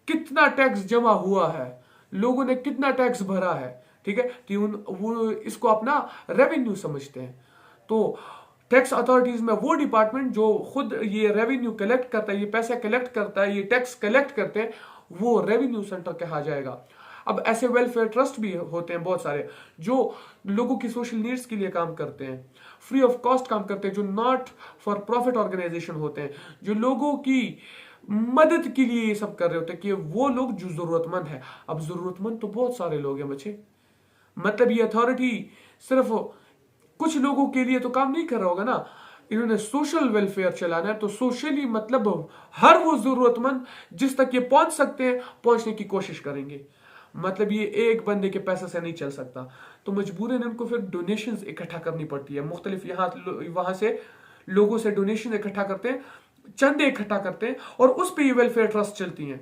कितना टैक्स जमा हुआ है, लोगों ने कितना टैक्स भरा है, ठीक है, तो वो इसको अपना रेवेन्यू समझते हैं। तो टैक्स अथॉरिटीज में वो डिपार्टमेंट जो खुद ये रेवेन्यू कलेक्ट करता है, ये पैसे कलेक्ट करता है, ये टैक्स कलेक्ट करते हैं, वो रेवेन्यू सेंटर कहा जाएगा। अब ऐसे वेलफेयर ट्रस्ट भी होते हैं बहुत सारे जो लोगों की सोशल नीड्स के लिए काम करते हैं, फ्री ऑफ कॉस्ट काम करते हैं, जो नॉट फॉर प्रॉफिट ऑर्गेनाइजेशन होते हैं, जो लोगों की मदद के लिए ये सब कर रहे होते हैं कि वो लोग जो जरूरतमंद है। अब जरूरतमंद तो बहुत सारे लोग हैं बच्चे, मतलब ये अथॉरिटी सिर्फ कुछ लोगों के लिए तो काम नहीं कर रहा होगा ना, इन्होंने सोशल वेलफेयर चलाना है। तो सोशली मतलब हर वो जरूरतमंद जिस तक ये पहुंच सकते हैं पहुंचने की कोशिश करेंगे। मतलब ये एक बंदे के पैसे से नहीं चल सकता, तो मजबूरन इनको फिर डोनेशंस इकट्ठा करनी पड़ती है। मुख्तलिफ यहाँ वहां से लोगों से डोनेशन इकट्ठा करते हैं, चंदे इकट्ठा करते हैं और उस पर ये वेलफेयर ट्रस्ट चलती हैं।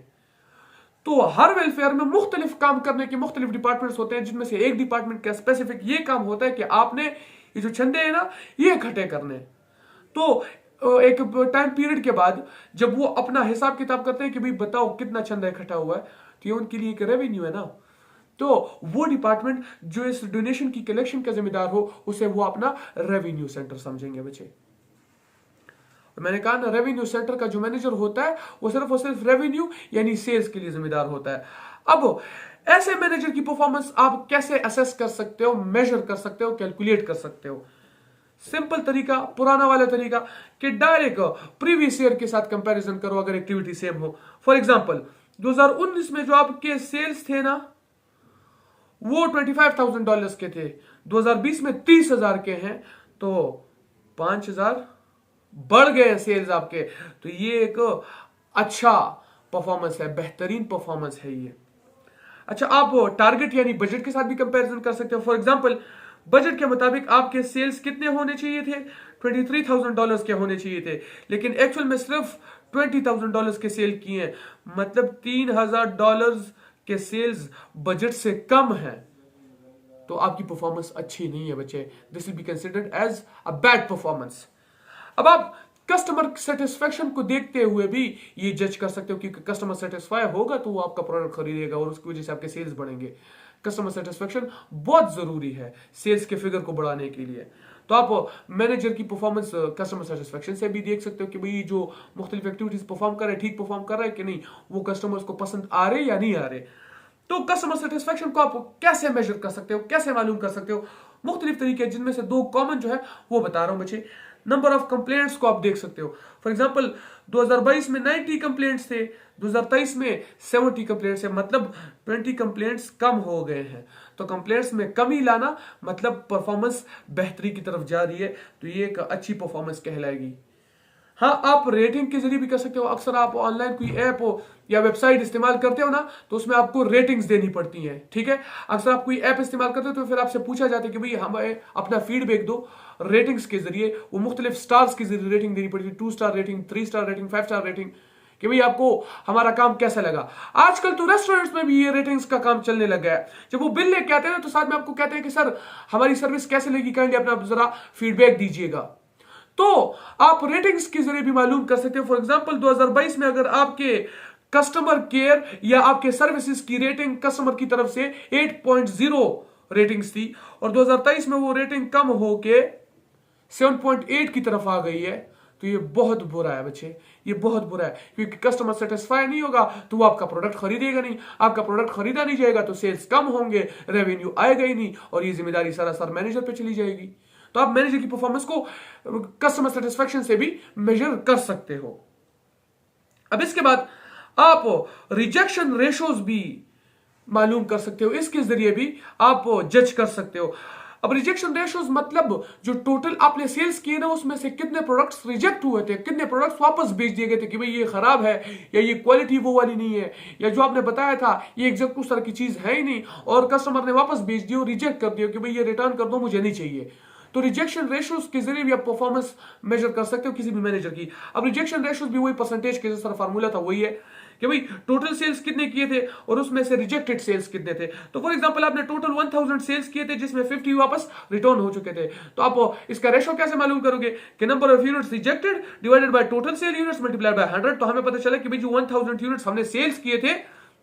तो हर वेलफेयर में मुख्तलिफ काम करने के मुख्तलिफ डिपार्टमेंट्स होते हैं, जिनमें से एक डिपार्टमेंट का स्पेसिफिक ये काम होता है कि आपने ये जो चंदे हैं ना ये इकट्ठे करने। तो एक टाइम पीरियड के बाद जब वो अपना हिसाब किताब करते हैं कि भाई बताओ कितना चंदा इकट्ठा हुआ है, तो ये उनके लिए एक रेवेन्यू है ना। तो वो डिपार्टमेंट जो इस डोनेशन की कलेक्शन का जिम्मेदार हो उसे वो अपना रेवेन्यू सेंटर समझेंगे बच्चे। मैंने कहा ना, रेवेन्यू सेंटर का जो मैनेजर होता है वो सिर्फ और सिर्फ रेवेन्यू यानी सेल्स के लिए जिम्मेदार होता है। अब ऐसे मैनेजर की परफॉर्मेंस आप कैसे असेस कर सकते हो, मेजर कर सकते हो, कैलकुलेट कर सकते हो? सिंपल तरीका, पुराना वाला तरीका कि डायरेक्ट प्रीवियस ईयर के साथ कंपैरिजन करो अगर एक्टिविटी सेम हो। फॉर एग्जांपल 2019 में जो आपके सेल्स थे ना वो $25,000 के थे, 2020 में 30,000 के हैं, तो 5,000 बढ़ गए सेल्स आपके। तो ये एक अच्छा परफॉर्मेंस है, बेहतरीन परफॉर्मेंस है ये। अच्छा, आप टारगेट यानी बजट के साथ भी कंपैरिजन कर सकते हो। फॉर एग्जांपल बजट के मुताबिक आपके सेल्स कितने होने चाहिए थे? $23,000 के होने चाहिए थे, लेकिन एक्चुअल में सिर्फ $20,000 के सेल किए हैं। मतलब $3,000 के सेल्स बजट से कम है तो आपकी परफॉर्मेंस अच्छी नहीं है बच्चे। This will be considered as a bad performance. अब आप कस्टमर सेटिस्फेक्शन को देखते हुए भी ये जज कर सकते हो कि कस्टमर सेटिस्फाई होगा तो वो आपका प्रोडक्ट खरीदेगा और उसकी वजह से आपके सेल्स बढ़ेंगे। कस्टमर सेटिस्फेक्शन बहुत जरूरी है सेल्स के फिगर को बढ़ाने के लिए। तो आप मैनेजर की परफॉर्मेंस कस्टमर सेटिस्फेक्शन से भी देख सकते हो कि भाई जो मुख्तलिफ एक्टिविटीज परफॉर्म कर रहे हैं ठीक परफॉर्म कर रहा है कि नहीं, वो कस्टमर्स को पसंद आ रहे या नहीं आ रहे। तो कस्टमर सेटिस्फेक्शन को आप कैसे मेजर कर सकते हो, कैसे मालूम कर सकते हो? मुख्तलिफ तरीके, जिनमें से दो कॉमन जो है वो बता रहा हूं बच्चे। नंबर ऑफ कंप्लेंट्स को आप देख सकते हो। फॉर एग्जांपल 2022 में 90 कंप्लेंट्स थे, 2023 में 70 कंप्लेंट्स है, मतलब 20 कंप्लेंट्स कम हो गए हैं। तो कंप्लेंट्स में कमी लाना मतलब परफॉर्मेंस बेहतरी की तरफ जा रही है, तो ये एक अच्छी परफॉर्मेंस कहलाएगी। हाँ, आप रेटिंग के जरिए भी कर सकते हो। अक्सर आप ऑनलाइन कोई ऐप हो या वेबसाइट इस्तेमाल करते हो ना, तो उसमें आपको रेटिंग्स देनी पड़ती हैं, ठीक है। अक्सर आप कोई ऐप इस्तेमाल करते हो तो फिर आपसे पूछा जाता है कि भाई हमें अपना फीडबैक दो। रेटिंग्स के जरिए, वो मुख्तलिफ स्टार्स के जरिए रेटिंग देनी पड़ती है, 2 star rating, 3 star rating, 5 star rating, कि भाई आपको हमारा काम कैसा लगा। आजकल तो रेस्टोरेंट्स में भी ये रेटिंग्स का काम चलने लग गया है। जब वो बिल लेके आते हैं तो साथ में आपको कहते हैं कि सर हमारी सर्विस कैसे लगी, काइंडली अपना जरा फीडबैक दीजिएगा। तो आप रेटिंग्स के जरिए भी मालूम कर सकते हो। फॉर एग्जांपल 2022 में अगर आपके कस्टमर केयर या आपके सर्विसेज की रेटिंग कस्टमर की तरफ से 8.0 रेटिंग्स थी और 2023 में वो रेटिंग कम होके 7.8 की तरफ आ गई है, तो ये बहुत बुरा है बच्चे, ये बहुत बुरा है। क्योंकि कस्टमर सेटिस्फाई नहीं होगा तो वो आपका प्रोडक्ट खरीदेगा नहीं, आपका प्रोडक्ट खरीदा नहीं जाएगा तो सेल्स कम होंगे, रेवेन्यू आएगा ही नहीं, और ये जिम्मेदारी सरासर मैनेजर पे चली जाएगी। तो आप मैनेजर की परफॉर्मेंस को कस्टमर सेटिस्फेक्शन से भी मेजर कर सकते हो। अब इसके बाद आप रिजेक्शन रेशोज भी मालूम कर सकते हो, इसके जरिए भी आप जज कर सकते हो। अब रिजेक्शन रेशोज मतलब जो टोटल आपने सेल्स किए ना, उसमें से कितने प्रोडक्ट्स रिजेक्ट हुए थे, कितने प्रोडक्ट्स वापस भेज दिए गए थे कि भाई ये खराब है या ये क्वालिटी वो वाली नहीं है, या जो आपने बताया था ये एग्जैक्ट उस तरह की चीज है ही नहीं और कस्टमर ने वापस भेज दी और रिजेक्ट कर दिया कि भाई ये रिटर्न कर दो, मुझे नहीं चाहिए। तो रिजेक्शन रेशियोज के जरिए भी आप परफॉर्मेंस मेजर कर सकते हो किसी भी मैनेजर की। अब रिजेक्शन रेशियोज भी वही परसेंटेज के जैसा फार्मूला था, वही है कि भाई टोटल सेल्स कितने किए थे और उसमें से रिजेक्टेड सेल्स कितने थे। तो फॉर एग्जांपल आपने टोटल 1000 सेल्स किए थे जिसमें 50 वापस रिटर्न हो चुके थे, तो आप इसका रेशो कैसे मालूम करोगे कि number of units rejected divided by total sale units multiplied by 100। तो हमें पता चला कि भाई जो 1000 यूनिट्स हमने सेल्स किए थे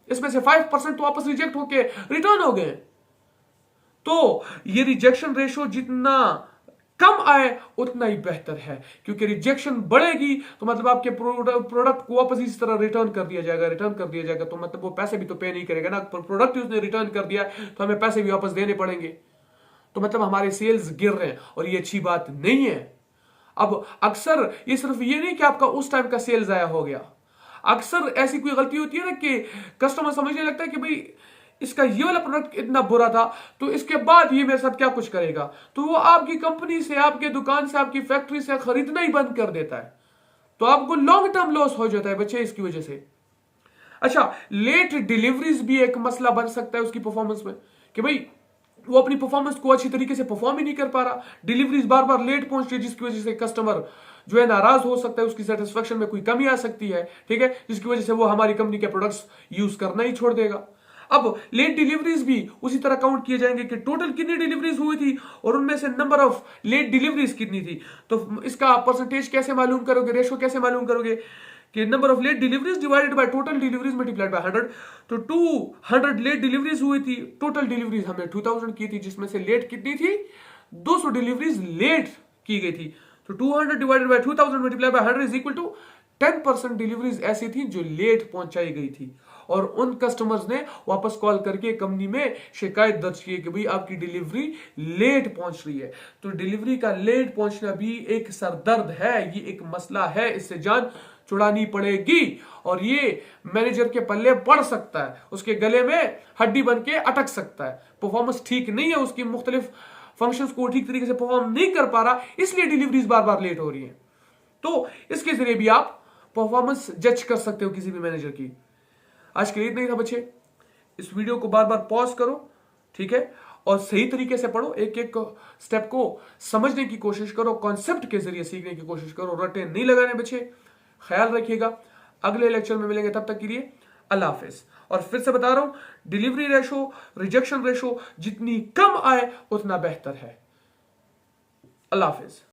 इसमें से 5% तो वापस रिजेक्ट होके रिटर्न हो गए। तो ये रिजेक्शन रेशो जितना कम आए उतना ही बेहतर है, क्योंकि रिजेक्शन बढ़ेगी तो मतलब आपके प्रोडक्ट को वापस इस तरह रिटर्न कर दिया जाएगा, तो मतलब वो पैसे भी तो पे नहीं करेगा ना। प्रोडक्ट उसने रिटर्न कर दिया तो हमें पैसे भी वापस देने पड़ेंगे, तो मतलब हमारे सेल्स गिर रहे हैं और ये अच्छी बात नहीं है। अब अक्सर ये सिर्फ ये नहीं कि आपका उस टाइम का सेल जाया हो गया, अक्सर ऐसी कोई गलती होती है ना कि कस्टमर समझने लगता है कि भाई इसका ये वाला प्रोडक्ट इतना बुरा था तो इसके बाद ये मेरे साथ क्या कुछ करेगा, तो वो आपकी कंपनी से, आपके दुकान से, आपकी फैक्ट्री से खरीदना ही बंद कर देता है। तो आपको लॉन्ग टर्म लॉस हो जाता है बच्चे इसकी वजह से। अच्छा, लेट डिलीवरीज भी एक मसला बन सकता है उसकी परफॉर्मेंस में कि भाई वो अपनी परफॉर्मेंस को अच्छी तरीके से परफॉर्म ही नहीं कर पा रहा, डिलीवरीज बार बार लेट पहुंच रही है, जिसकी वजह से कस्टमर जो है नाराज हो सकता है, उसकी सेटिस्फेक्शन में कोई कमी आ सकती है, ठीक है, जिसकी वजह से वो हमारी कंपनी के प्रोडक्ट्स यूज करना ही छोड़ देगा। अब लेट डिलीवरीज भी उसी तरह काउंट किए जाएंगे कि टोटल कितनी डिलीवरीज हुई थी और उनमें से नंबर ऑफ लेट डिलीवरीज कितनी थी। तो इसका परसेंटेज कैसे मालूम करोगे, रेशो कैसे मालूम करोगे कि number of late deliveries divided by total deliveries multiplied by 100। तो 200 लेट डिलीवरीज हुई थी, टोटल डिलीवरीज हमने 2000 की थी, जिसमें से लेट कितनी थी, 200 डिलीवरीज लेट की गई थी। तो 200 divided by 2000 multiplied by 100 is equal to 10% deliveries ऐसी थी जो लेट पहुंचाई गई थी, और उन कस्टमर्स ने वापस कॉल करके कंपनी में शिकायत दर्ज की कि भाई आपकी डिलीवरी लेट पहुंच रही है। तो डिलीवरी का लेट पहुंचना भी एक सरदर्द है, ये एक मसला है, इससे जान छुड़ानी पड़ेगी और ये मैनेजर के पल्ले पड़ सकता है, उसके गले में हड्डी बन के अटक सकता है। परफॉर्मेंस ठीक नहीं है, उसकी मुख्तलिफ फंक्शंस को ठीक तरीके से परफॉर्म नहीं कर पा रहा, इसलिए डिलीवरीज बार बार लेट हो रही है। तो इसके जरिए भी आप परफॉर्मेंस जज कर सकते हो किसी भी मैनेजर की। आज के लिए इतना ही था बच्चे, इस वीडियो को बार बार पॉज करो, ठीक है, और सही तरीके से पढ़ो, एक एक स्टेप को समझने की कोशिश करो, कॉन्सेप्ट के जरिए सीखने की कोशिश करो, रटे नहीं लगाने बच्चे। ख्याल रखिएगा, अगले लेक्चर में मिलेंगे, तब तक के लिए अल्लाह हाफिज। और फिर से बता रहा हूं, डिलीवरी रेशो, रिजेक्शन रेशो जितनी कम आए उतना बेहतर है। अल्लाह हाफिज।